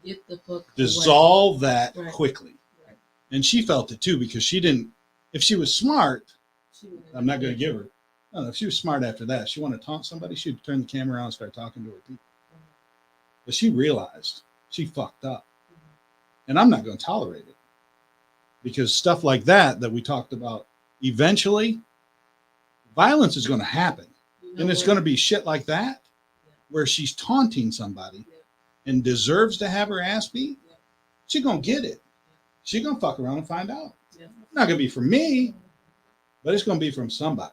get the fuck dissolve away. That right. Quickly. Right. And she felt it too, because she didn't, if she was smart, I'm not going to give her. No, if she was smart after that, she wanted to taunt somebody, she'd turn the camera around and start talking to her people. But she realized she fucked up. And I'm not going to tolerate it. Because stuff like that we talked about, eventually, violence is going to happen. And it's going to be shit like that, where she's taunting somebody and deserves to have her ass beat. She's going to get it. She's going to fuck around and find out. It's not going to be from me, but it's going to be from somebody.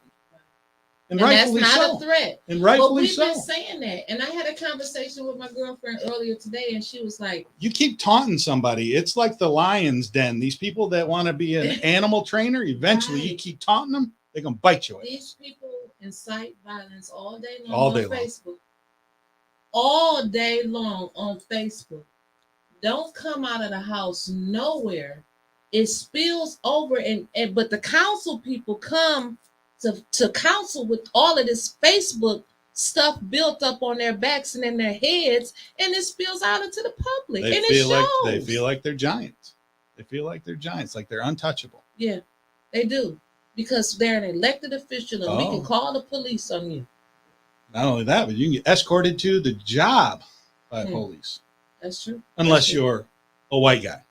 And rightfully that's not so. a threat. And rightfully so. We've been saying that. And I had a conversation with my girlfriend earlier today, and she was like, "You keep taunting somebody. It's like the lion's den. These people that want to be an animal trainer, eventually you keep taunting them, they're going to bite you." These people incite violence all day long on Facebook. All day long on Facebook. Don't come out of the house nowhere. It spills over, but the council people come to counsel with all of this Facebook stuff built up on their backs and in their heads, and it spills out into the public. They feel like they're giants. They feel like they're giants, like they're untouchable. Yeah, they do, because they're an elected official, and we can call the police on you. Not only that, but you can get escorted to the job by police. That's true. Unless you're a white guy.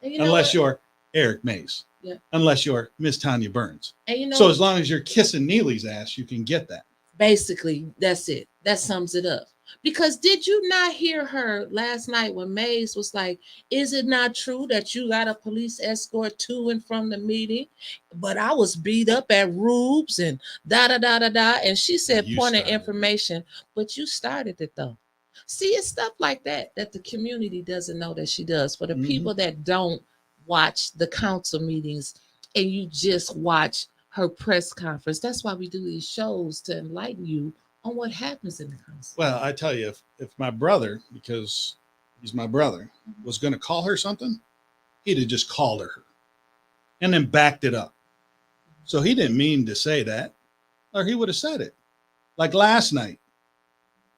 Unless you're Eric Mays. Yeah. Unless you're Miss Tanya Burns. And so as long as you're kissing Neely's ass, you can get that. Basically, that's it. That sums it up. Because did you not hear her last night when Mays was like, "Is it not true that you got a police escort to and from the meeting? But I was beat up at Rube's and da-da-da-da-da." And she said, point of information, but you started it though. See, it's stuff like that the community doesn't know that she does. For the people that don't watch the council meetings and you just watch her press conference, that's why we do these shows, to enlighten you on what happens in the council. Well, I tell you, if my brother, because he's my brother, was going to call her something, he'd have just called her and then backed it up. So he didn't mean to say that, or he would have said it. Like last night,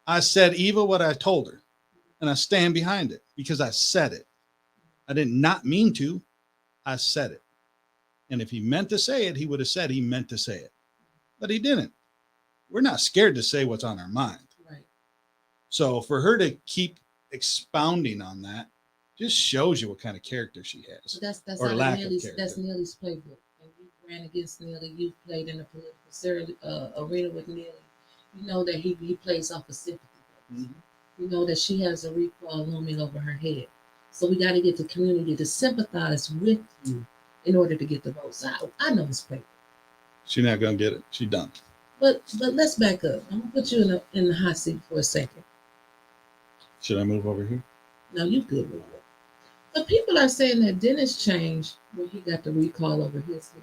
I said Eva what I told her, and I stand behind it because I said it. I did not mean to. I said it. And if he meant to say it, he would have said he meant to say it. But he didn't. We're not scared to say what's on our mind. Right. So for her to keep expounding on that just shows you what kind of character she has. That's or lack of character. That's Neely's playbook. And you ran against Neely. You played in the political arena with Neely. You know that he plays off of sympathy. Mhm. You know that she has a recall looming over her head. So we got to get the community to sympathize with you in order to get the votes out. I know it's paper. She's not gonna get it. She's done. But let's back up. I'm gonna put you in the hot seat for a second. Should I move over here? No, you good with it. But people are saying that Dennis changed when he got the recall over his head.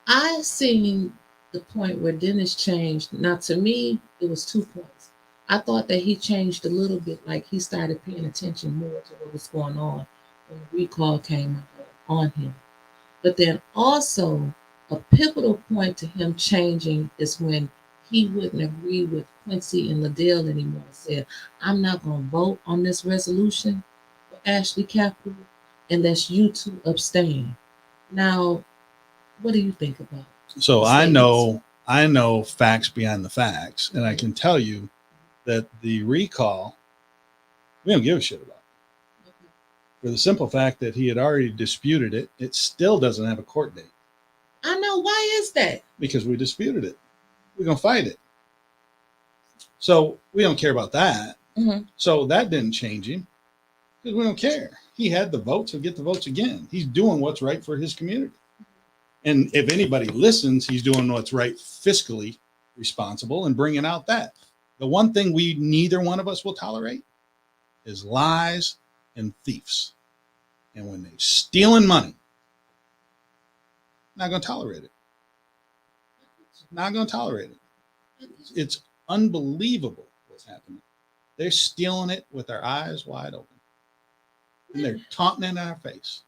I seen the point where Dennis changed. Now, to me, it was 2 points. I thought that he changed a little bit, like he started paying attention more to what was going on when the recall came on him. But then also, a pivotal point to him changing is when he wouldn't agree with Quincy and Liddell anymore. Said, I'm not going to vote on this resolution for Ashley Capital unless you two abstain. Now, what do you think about it? So I know facts behind the facts, and I can tell you that the recall, we don't give a shit about it. Okay. For the simple fact that he had already disputed it, it still doesn't have a court date. I know. Why is that? Because we disputed it. We're going to fight it. So we don't care about that. Mm-hmm. So that didn't change him because we don't care. He had the votes, he'll get the votes again. He's doing what's right for his community. And if anybody listens, he's doing what's right, fiscally responsible, and bringing out that. The one thing neither one of us will tolerate is lies and thieves. And when they're stealing money, not going to tolerate it. Not going to tolerate it. It's unbelievable what's happening. They're stealing it with their eyes wide open. And they're taunting it in our face.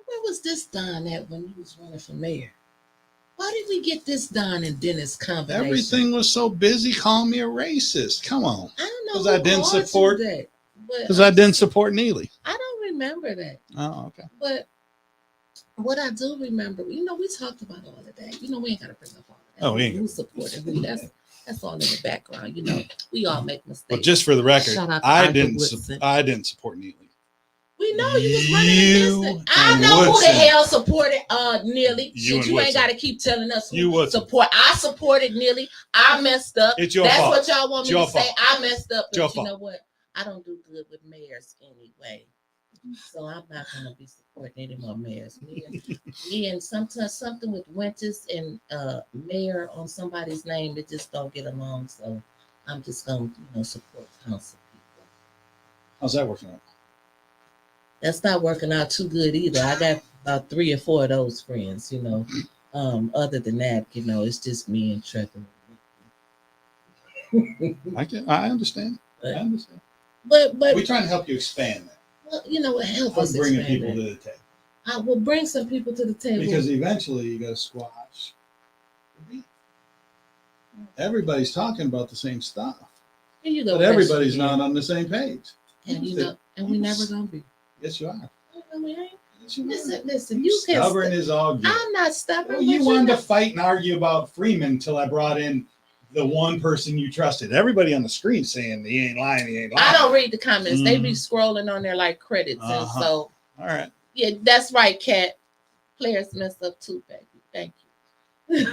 Where was this done at when you was running for mayor? Why did we get this done in Dennis combination? Everything was so busy calling me a racist. Come on. I don't know. Because I didn't support that. Because I didn't support Neely. I don't remember that. Oh, okay. But what I do remember, we talked about all of that. We ain't got to bring up all of that. Oh, we ain't. Who supported who? That's all in the background. We all make mistakes. But just for the record, Shout out to I Arthur didn't support Neely. We know you was running against it. I and know who the Woodson. hell supported Neely. You and You ain't Woodson. got to keep telling us You who Woodson. support. I supported Neely. I messed up. It's your That's fault. what y'all want me It's to your say. fault. I messed up. It's your But you know fault. what? I don't do good with mayors anyway. So I'm not going to be supporting any more mayors. Me and sometimes something with Wyntis and mayor on somebody's name, it just don't get along. So I'm just going to support council people. How's that working out? That's not working out too good either. I got about 3 or 4 of those friends, Other than that, it's just me and Trevor. I understand. I understand. But We're trying to help you expand that. Well, what help I'm us bringing expand people that. to the table. I will bring some people to the table. Because eventually you got to squash the beef. Everybody's talking about the same stuff. Here you go, But everybody's not on the same page. And we never gonna be. Yes, you are. No, we ain't. Yes, you are. Listen. You You can. stubborn as all get. I'm not stubborn. Well, you wanted to fight and argue about Freeman until I brought in the one person you trusted. Everybody on the screen saying he ain't lying, he ain't lying. I don't read the comments. They be scrolling on there like credits, and so. All right. Yeah, that's right, Kat. Players mess up too, baby. Thank you.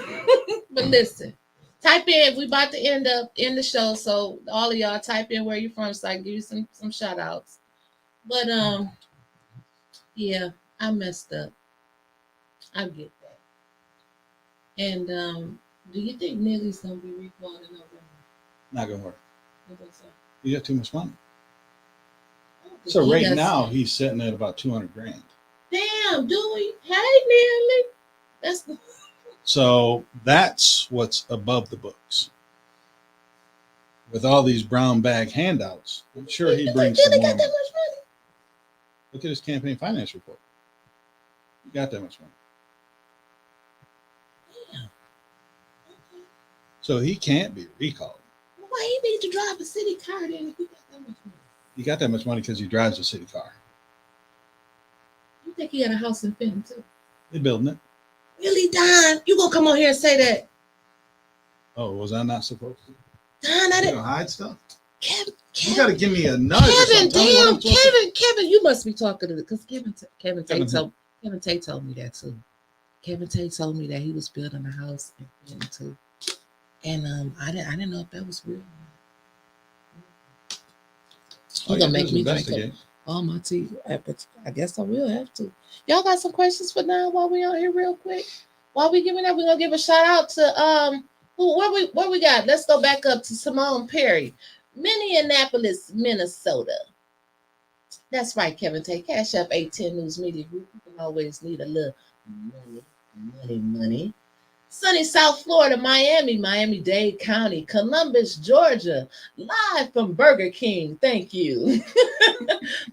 But listen, type in. We about to end the show, so all of y'all type in where you're from, so I can give you some shout outs. But yeah, I messed up. I get that. And do you think Neely's gonna be recalled in November? Not gonna work. What was that? You got too much money. I don't think So he right does. now he's sitting at about $200,000. Damn, do we? Hey, Neely. That's the. So that's what's above the books. With all these brown bag handouts, I'm sure he brings some Neely more. got that much money. Look at his campaign finance report. He got that much money. Damn. Okay. So he can't be recalled. Why he need to drive a city car then if he got that much money? He got that much money because he drives a city car. You think he got a house in Fenton too? They're building it. Really, Don? You gonna come on here and say that? Oh, was I not supposed to? Don, I You didn't. know, hide stuff. Kevin, You got to give me a nudge. or Kevin, something. Tell me what I'm damn, supposed to- Kevin, you must be talking to the because Kevin Kevin Tate told me that too. Kevin Tate told me that he was building a house in Fenton too. And I didn't know if that was real. All You're you gonna do make is me drink investigate. all my tea. But I guess I will have to. Y'all got some questions for now while we on here real quick? While we giving that, we're gonna give a shout out to where we got? Let's go back up to Simone Perry, Minneapolis, Minnesota. That's right, Kevin. Take Cash App 810 News Media Group. You can always need a little money. Sunny South Florida, Miami-Dade County, Columbus, Georgia, live from Burger King. Thank you.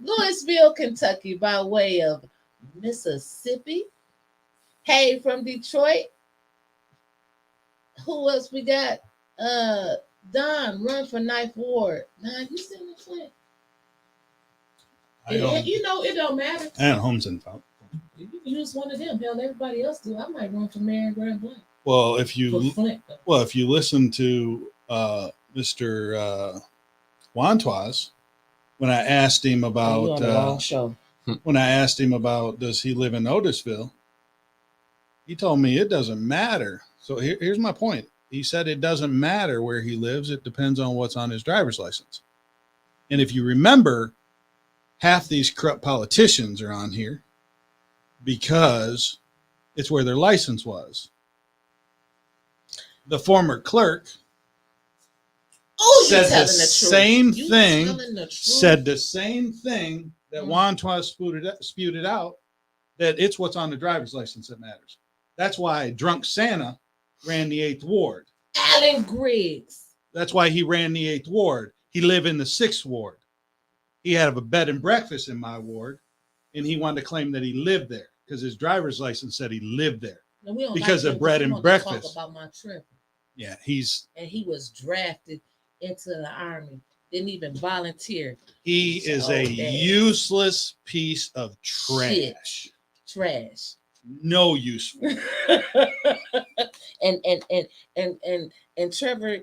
Louisville, Kentucky, by way of Mississippi. Hey, from Detroit. Who else we got? Don, run for Ninth Ward. Don, you still in Flint? You know, it don't matter. And Holmes and Fountain. You can use one of them. Hell, everybody else do. I might run for Mayor and Grand Blanc. Well, if you listen to Mr. Wyntis, when I asked him about does he live in Otisville, he told me it doesn't matter. So here's my point. He said it doesn't matter where he lives. It depends on what's on his driver's license. And if you remember, half these corrupt politicians are on here because it's where their license was. The clerk said the same thing that Wyntis spewed out, that it's what's on the driver's license that matters. That's why Drunk Santa ran the 8th Ward. Alan Griggs. That's why he ran the 8th Ward. He lived in the 6th Ward. He had a bed and breakfast in my ward, and he wanted to claim that he lived there because his driver's license said he lived there because of bread and breakfast. Talk about my trip. Yeah, he was drafted into the Army. Didn't even volunteer. He is a useless piece of trash. Trash. No use. and Trevor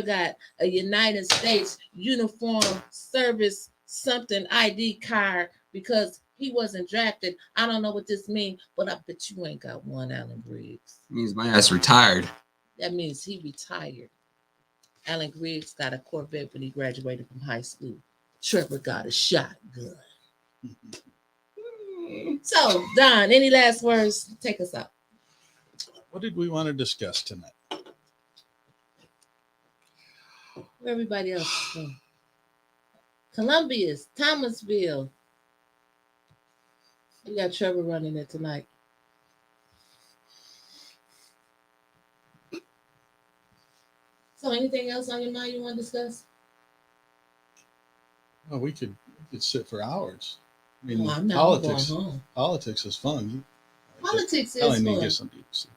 got a United States uniform service something ID card because he wasn't drafted. I don't know what this means, but I bet you ain't got one, Alan Griggs. It means my ass retired. That means he retired. Alan Griggs got a Corvette when he graduated from high school. Trevor got a shotgun. So, Don, any last words? Take us out. What did we want to discuss tonight? Where everybody else is from? Columbia's, Thomasville. We got Trevor running it tonight. So, anything else on your mind you want to discuss? Well, we could sit for hours. I mean, I'm not going home. Politics is fun. Politics is fun. I need to get some deep sleep.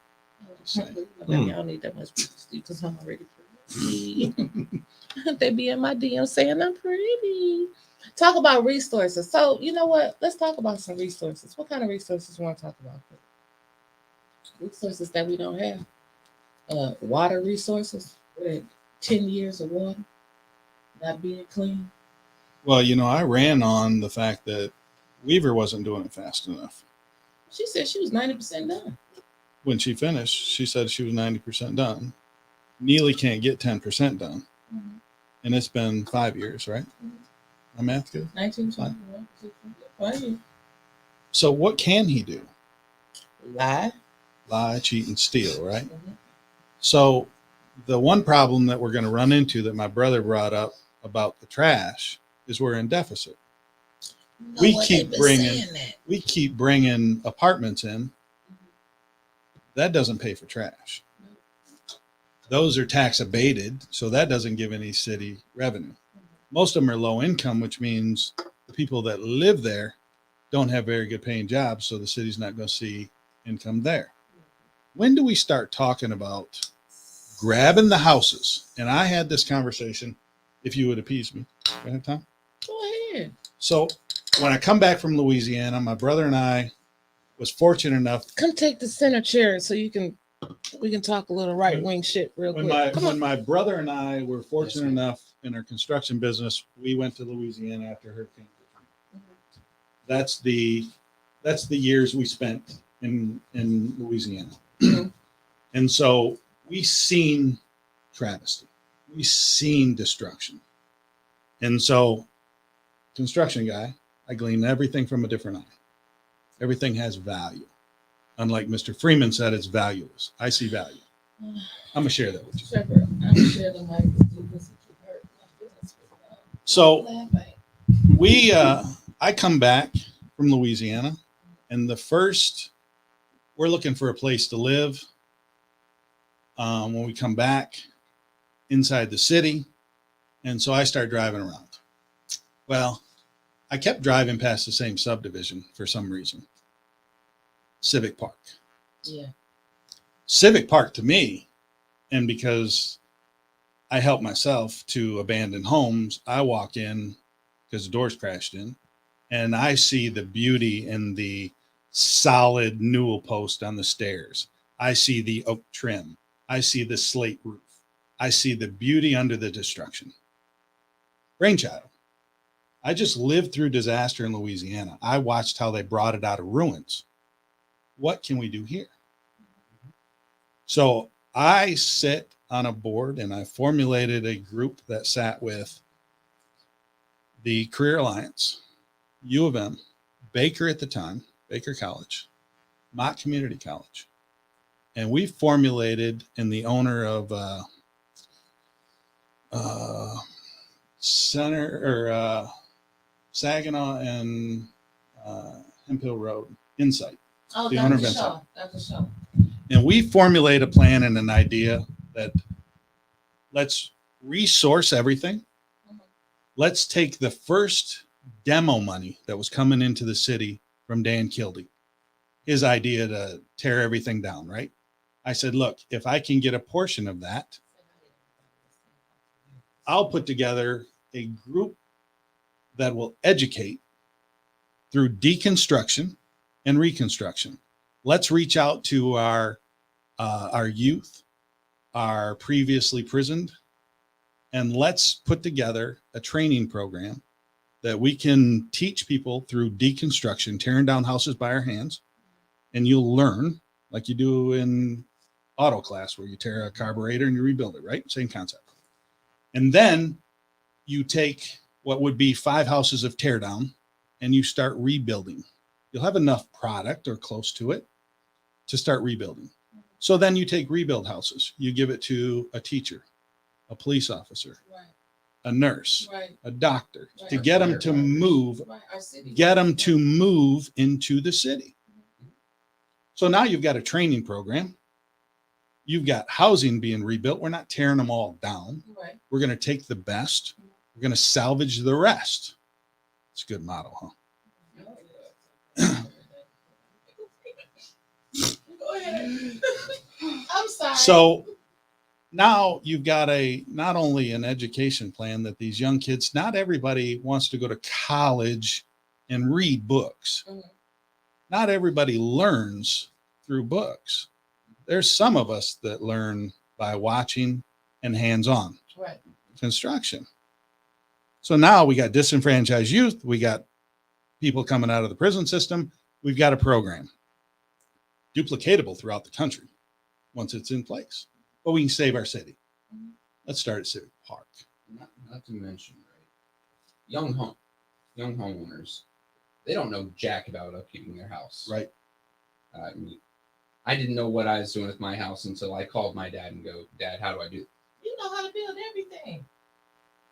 I don't need that much deep sleep because I'm already pretty. They be in my DM saying I'm pretty. Talk about resources. So, you know what? Let's talk about some resources. What kind of resources you want to talk about? Resources that we don't have. Water resources. 10 years of water not being clean. Well, I ran on the fact that Weaver wasn't doing it fast enough. She said she was 90% done. When she finished, she said she was 90% done. Neely can't get 10% done. Mm-hmm. And it's been 5 years, right? Mm-hmm. My math good? 19. So what can he do? Lie, cheat, and steal, right? Mm-hmm. So the one problem that we're going to run into that my brother brought up about the trash is we're in deficit. We keep bringing apartments in. Mm-hmm. That doesn't pay for trash. Nope. Those are tax abated, so that doesn't give any city revenue. Mm-hmm. Most of them are low income, which means the people that live there don't have very good paying jobs, so the city's not going to see income there. Mm-hmm. When do we start talking about grabbing the houses? And I had this conversation, if you would appease me. Go ahead, Tom. Go ahead. So when I come back from Louisiana, my brother and I was fortunate enough. Come take the center chair so we can talk a little right wing shit real quick. When my brother and I were fortunate enough in our construction business, we went to Louisiana after Hurricane Katrina. Mm-hmm. That's the years we spent in Louisiana. Mm-hmm. And so we seen travesty. We've seen destruction. And so, construction guy, I glean everything from a different eye. Everything has value. Unlike Mr. Freeman said, it's valueless. I see value. I'm going to share that with you. Trevor, I'm going to share the mic with you because you hurt my feelings with that. So, I come back from Louisiana, and we're looking for a place to live. When we come back inside the city, and so I start driving around. Well, I kept driving past the same subdivision for some reason. Civic Park. Yeah. Civic Park to me, and because I help myself to abandoned homes, I walk in because the doors crashed in, and I see the beauty in the solid newel post on the stairs. I see the oak trim. I see the slate roof. I see the beauty under the destruction. Brainchild. I just lived through disaster in Louisiana. I watched how they brought it out of ruins. What can we do here? So I sit on a board, and I formulated a group that sat with the Career Alliance, U of M, Baker at the time, Baker College, Mott Community College. And we formulated, and the owner of Saginaw and Hemp Hill Road, Insight. Oh, The owner of Dr. Insight. Shaw. Dr. Shaw. And we formulate a plan and an idea that let's resource everything. Let's take the first demo money that was coming into the city from Dan Kildee, his idea to tear everything down, right? I said, look, if I can get a portion of that, I'll put together a group that will educate through deconstruction and reconstruction. Let's reach out to our youth, our previously prisoned, and let's put together a training program that we can teach people through deconstruction, tearing down houses by our hands. And you'll learn like you do in auto class where you tear a carburetor and you rebuild it, right? Same concept. And then you take what would be 5 houses of teardown and you start rebuilding. You'll have enough product or close to it to start rebuilding. So then you take rebuild houses, you give it to a teacher, a police officer, Right. a nurse, Right. a doctor, Right. to get them to move, Right. Our city. get them to move into the city. So now you've got a training program. You've got housing being rebuilt. We're not tearing them all down. Right. We're going to take the best. We're going to salvage the rest. It's a good model, huh? Go ahead. I'm sorry. So now you've got not only an education plan that these young kids, not everybody wants to go to college and read books. Mhm. Not everybody learns through books. There's some of us that learn by watching and hands-on Right. construction. So now we got disenfranchised youth. We got people coming out of the prison system. We've got a program duplicatable throughout the country once it's in place, but we can save our city. Mhm. Let's start at Civic Park. Not to mention, right? Young homeowners, they don't know jack about upkeeping their house. Right. I mean, I didn't know what I was doing with my house until I called my dad and go, Dad, how do I do it? You know how to build everything.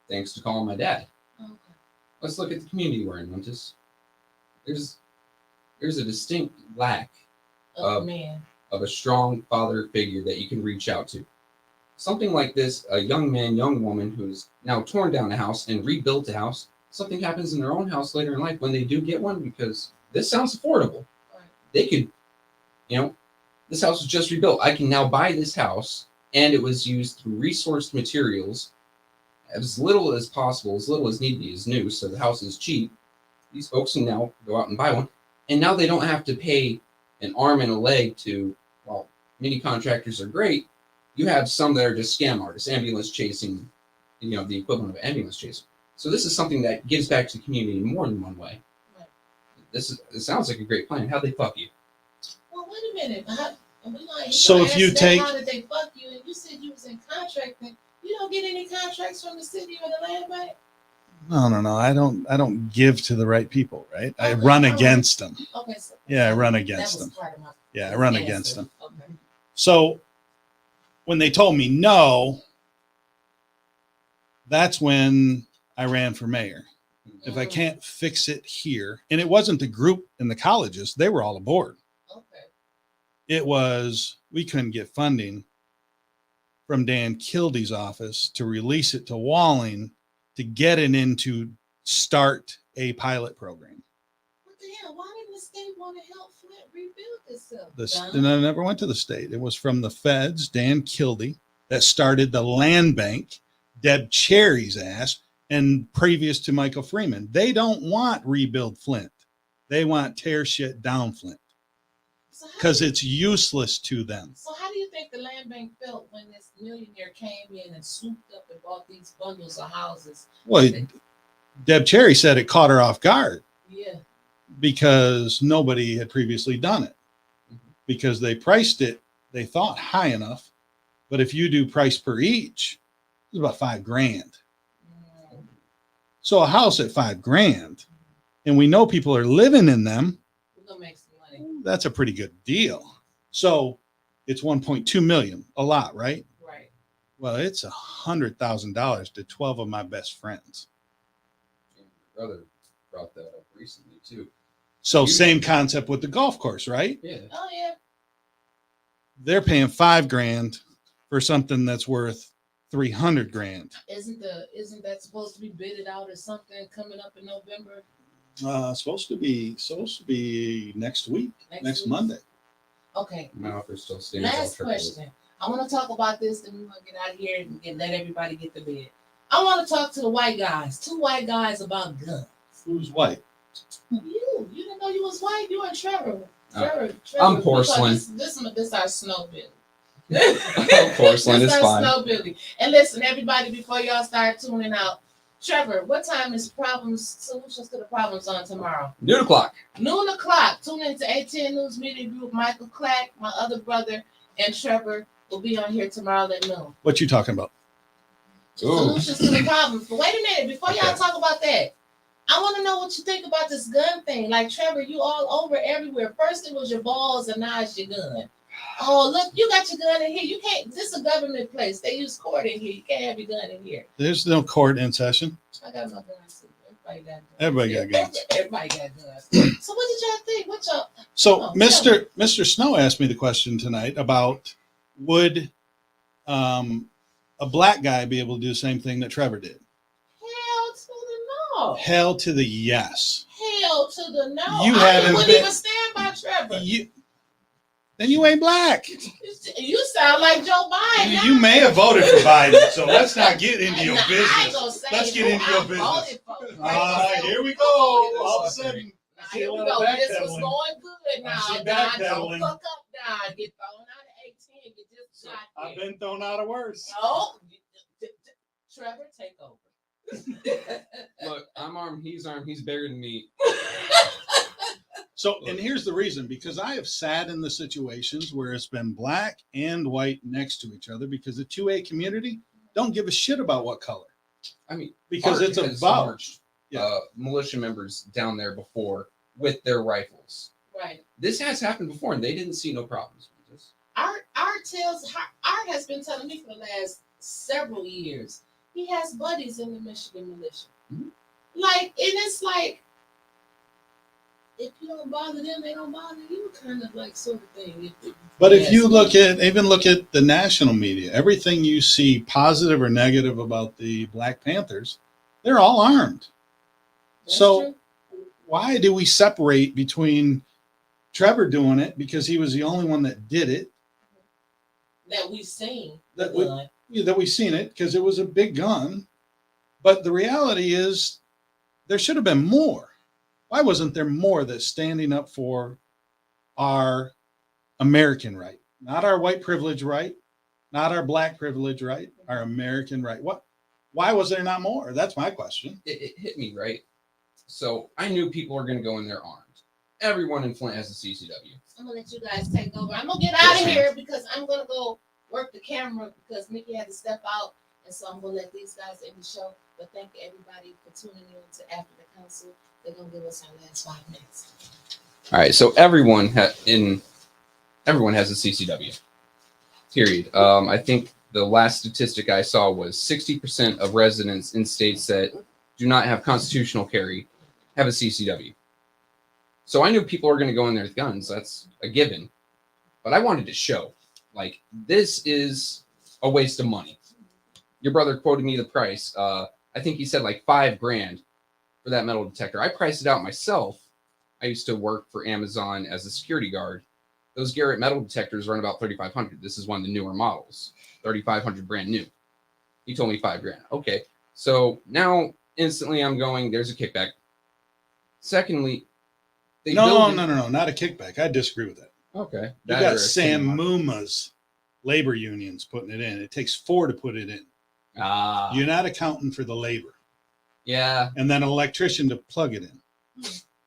Thanks to calling my dad. Okay. Let's look at the community we're in, Wyntis. There's a distinct lack Man. of a strong father figure that you can reach out to. Something like this, a young man, young woman who's now torn down a house and rebuilt a house, something happens in their own house later in life when they do get one, because this sounds affordable. Right. They could, this house was just rebuilt. I can now buy this house, and it was used through resourced materials, as little as possible, as little as need be is new, so the house is cheap. These folks can now go out and buy one, and now they don't have to pay an arm and a leg to, well, many contractors are great. You have some that are just scam artists, ambulance chasing, the equivalent of ambulance chasing. So this is something that gives back to the community in more than one way. Right. It sounds like a great plan. How'd they fuck you? Well, wait a minute. So if you take, how did they fuck you? And you said you was in contracting. You don't get any contracts from the city or the land bank. no. I don't give to the right people, right? I Okay, run all right. against them. Okay. Yeah, I run against them. Yeah, I run against them. Okay. So when they told me no, that's when I ran for mayor. If I can't fix it here, and it wasn't the group in the colleges, they were all aboard. Okay. It was, we couldn't get funding from Dan Kilde's office to release it to Walling to get it in to start a pilot program. What the hell? Why didn't the state want to help Flint rebuild itself? And I never went to the state. It was from the feds, Dan Kilde, that started the land bank, Deb Cherry's ass, and previous to Michael Freeman. They don't want rebuild Flint. They want tear shit down Flint because it's useless to them. So how do you think the land bank felt when this millionaire came in and swooped up and bought these bundles of houses? Well, Deb Cherry said it caught her off guard. Yeah. Because nobody had previously done it. Because they priced it, they thought high enough. But if you do price per each, it's about $5,000. So a house at $5,000, and we know people are living in them, We're gonna make some money. that's a pretty good deal. So it's 1.2 million, a lot, right? Right. Well, it's $100,000 to 12 of my best friends. My brother brought that up recently too. So same concept with the golf course, right? Yeah. Oh yeah. They're paying $5,000 for something that's worth $300,000. Isn't that supposed to be bidded out or something coming up in November? Supposed to be next week, next week? Monday. Okay. My offer still stands. Last question. I want to talk about this, then we're gonna get out of here and let everybody get to bed. I want to talk to the white guys, 2 white guys about guns. Who's white? You didn't know you was white. You and Trevor. I'm porcelain. This our snow Billy. Porcelain is our fine. Snow Billy. And listen, everybody, before y'all start tuning out, Trevor, what time is solutions to the problems on tomorrow? Noon o'clock. Noon o'clock. Tune into 810 News Media Group. Michael Clack, my other brother, and Trevor will be on here tomorrow at noon. What you talking about? Solutions to the problems. But wait a minute, before y'all talk about that, I want to know what you think about this gun thing. Like, Trevor, you all over everywhere. First it was your balls, and now it's your gun. Oh, look, you got your gun in here. You can't, this is a government place. They use court in here. You can't have your gun in here. There's no court in session. I got my guns too. Everybody got guns. Everybody got guns. So what did y'all think? What y'all? So Mr. Snow asked me the question tonight about would a black guy be able to do the same thing that Trevor did? Hell to the no. Hell to the yes. Hell to the no. I wouldn't even stand by Trevor. Then you ain't black. You sound like Joe Biden. You may have voted for Biden, so let's not get into your business. Let's get into your business. Here we go. All of a sudden, here we go. This was going good now. Don't fuck up now. Get thrown out of 18. Get this shot. I've been thrown out of worse. No. Trevor, take over. Look, I'm armed. He's bigger than me. So, and here's the reason, because I have sat in the situations where it's been black and white next to each other because the 2A community don't give a shit about what color. I mean, because it's about militia members down there before with their rifles. Right. This has happened before, and they didn't see no problems with this. Art has been telling me for the last several years he has buddies in the Michigan militia. Mm-hmm. Like, and it's like, if you don't bother them, they don't bother you, kind of like sort of thing. But if you look at the national media, everything you see positive or negative about the Black Panthers, they're all armed. That's so true. Why do we separate between Trevor doing it because he was the only one that did it? That we've seen. That we've seen it because it was a big gun. But the reality is there should have been more. Why wasn't there more that's standing up for our American right? Not our white privilege right, not our black privilege right, our American right. Why was there not more? That's my question. It hit me, right? So I knew people were going to go in there armed. everyone in Flint has a CCW. I'm gonna let you guys take over. I'm gonna get out of here because I'm gonna go work the camera because Mickey had to step out, and so I'm gonna let these guys end the show. But thank everybody for tuning in to After the Council. They're gonna give us our last 5 minutes. All right, so everyone has a CCW. Period. I think the last statistic I saw was 60% of residents in states that do not have constitutional carry have a CCW. So I knew people are going to go in there with guns. That's a given. But I wanted to show, like, this is a waste of money. Your brother quoted me the price. I think he said like $5,000 for that metal detector. I priced it out myself. I used to work for Amazon as a security guard. Those Garrett metal detectors run about $3,500. This is one of the newer models, $3,500 brand new. He told me $5,000. Okay, so now instantly I'm going, there's a kickback. Secondly, No, not a kickback. I disagree with that. Okay. You got Sam Muma's labor unions putting it in. It takes 4 to put it in. You're not accounting for the labor. Yeah. And then an electrician to plug it in.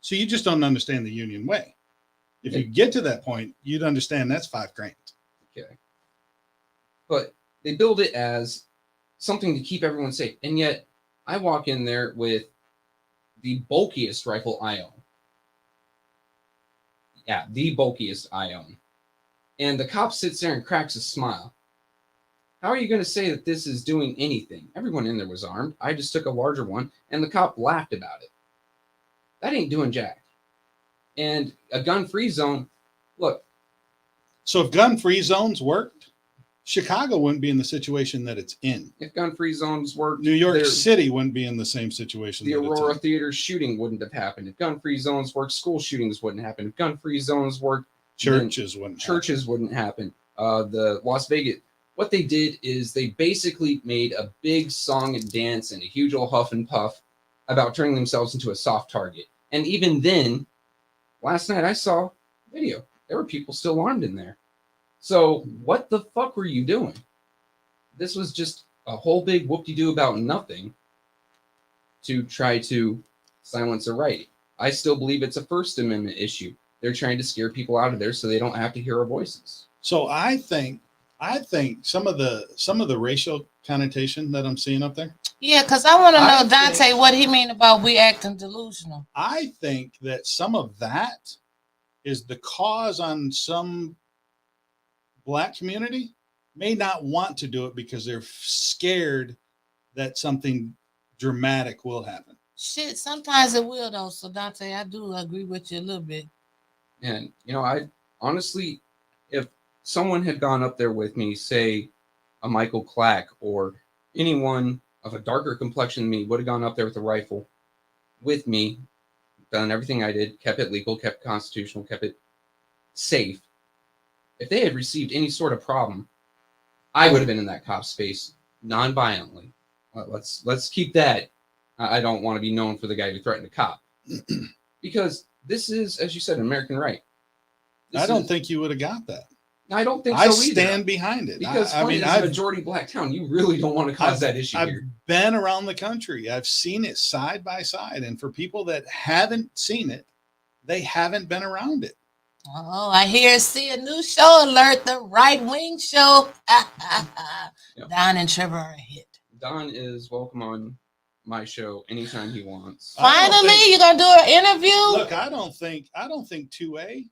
So you just don't understand the union way. If you get to that point, you'd understand that's $5,000. Okay. But they build it as something to keep everyone safe. And yet I walk in there with the bulkiest rifle I own. Yeah, the bulkiest I own. And the cop sits there and cracks a smile. How are you going to say that this is doing anything? Everyone in there was armed. I just took a larger one, and the cop laughed about it. That ain't doing jack. And a gun-free zone, look. So if gun-free zones worked, Chicago wouldn't be in the situation that it's in. If gun-free zones worked, New York City wouldn't be in the same situation. The Aurora Theater shooting wouldn't have happened. If gun-free zones worked, school shootings wouldn't happen. If gun-free zones worked, churches wouldn't happen. The Las Vegas, what they did is they basically made a big song and dance and a huge old huff and puff about turning themselves into a soft target. And even then, last night I saw a video. There were people still armed in there. So what the fuck were you doing? This was just a whole big whoop-de-doo about nothing to try to silence a right. I still believe it's a First Amendment issue. They're trying to scare people out of there so they don't have to hear our voices. So I think some of the racial connotation that I'm seeing up there. Yeah, because I want to know, Dante, what he mean about we acting delusional. I think that some of that is the cause on some Black community may not want to do it because they're scared that something dramatic will happen. Shit, sometimes it will though. So Dante, I do agree with you a little bit. And I honestly, if someone had gone up there with me, say a Michael Clack or anyone of a darker complexion than me would have gone up there with a rifle with me, done everything I did, kept it legal, kept it constitutional, kept it safe. If they had received any sort of problem, I would have been in that cop's face non-violently. Let's keep that. I don't want to be known for the guy who threatened a cop. Because this is, as you said, an American right. I don't think you would have got that. I don't think so I either. stand behind it. Because Flint is a majority Black town. You really don't want to cause that issue here. I've been around the country. I've seen it side by side. And for people that haven't seen it, they haven't been around it. Oh, I see a new show alert, the Right Wing Show. Yep. Don and Trevor are a hit. Don is welcome on my show anytime he wants. Finally, you're gonna do an interview? Look, I don't think 2A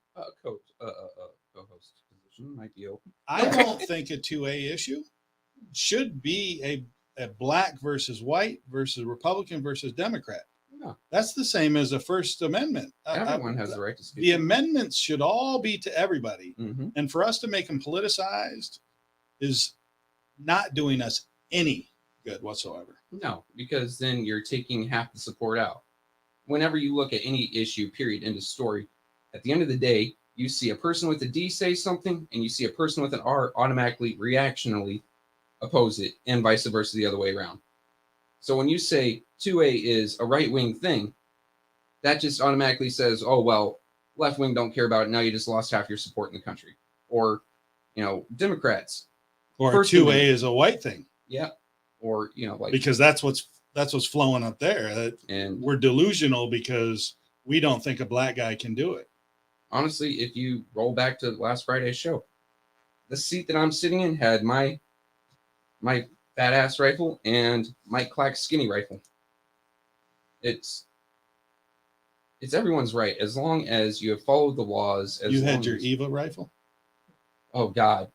co-host position might be open. I don't think a 2A issue should be a Black versus white versus Republican versus Democrat. No. That's the same as a First Amendment. Everyone has the right to speak. The amendments should all be to everybody. Mm-hmm. And for us to make them politicized is not doing us any good whatsoever. No, because then you're taking half the support out. Whenever you look at any issue, period, end of story, at the end of the day, you see a person with a D say something, and you see a person with an R automatically, reactionally oppose it, and vice versa the other way around. So when you say 2A is a right-wing thing, that just automatically says, oh, well, left-wing don't care about it. Now you just lost half your support in the country. Or, Democrats. Or 2A is a white thing. Yeah. Or, because that's what's flowing up there. And we're delusional because we don't think a black guy can do it. Honestly, if you roll back to last Friday's show, the seat that I'm sitting in had my fat ass rifle and Mike Clack's skinny rifle. It's everyone's right as long as you have followed the laws. You had your Eva rifle? Oh God.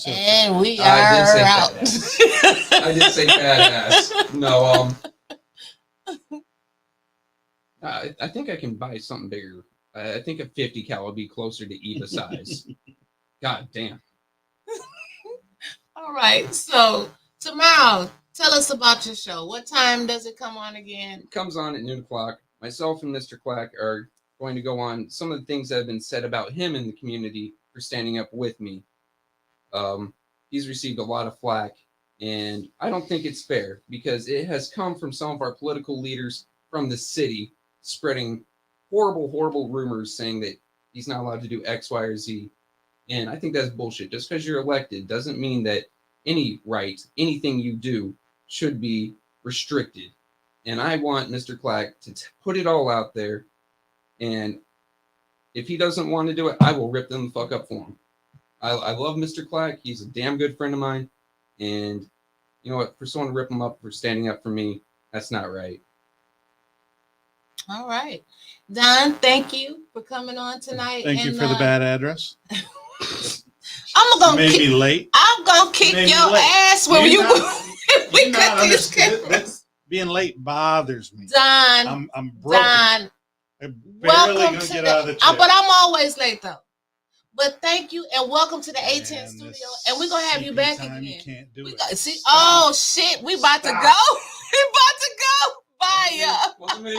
And we I are did say out. badass. I did say badass. No, I think I can buy something bigger. I think a 50 cal would be closer to Eva size. God damn. All right. So tomorrow, tell us about your show. What time does it come on again? It comes on at noon o'clock. Myself and Mr. Clack are going to go on some of the things that have been said about him in the community for standing up with me. He's received a lot of flack, and I don't think it's fair because it has come from some of our political leaders from the city spreading horrible, horrible rumors saying that he's not allowed to do X, Y, or Z. And I think that's bullshit. Just because you're elected doesn't mean that anything you do should be restricted. And I want Mr. Clack to put it all out there. And if he doesn't want to do it, I will rip them the fuck up for him. I love Mr. Clack. He's a damn good friend of mine. And you know what? For someone to rip him up for standing up for me, that's not right. All right. Don, thank you for coming on tonight. Thank you for the bad address. I'm gonna Maybe late. I'm gonna kick Maybe your late. ass when we cut these cameras. Being late bothers me. Don, I'm broken. Don, I barely welcome gonna to get the, out of the chair. but I'm always late though. But thank you and welcome to the 810 Man, studio. this And we're gonna have you back time you again. can't do We it. got, see, Stop. oh shit, we about to go. Stop. We about to go. Bye, y'all. Wasn't me.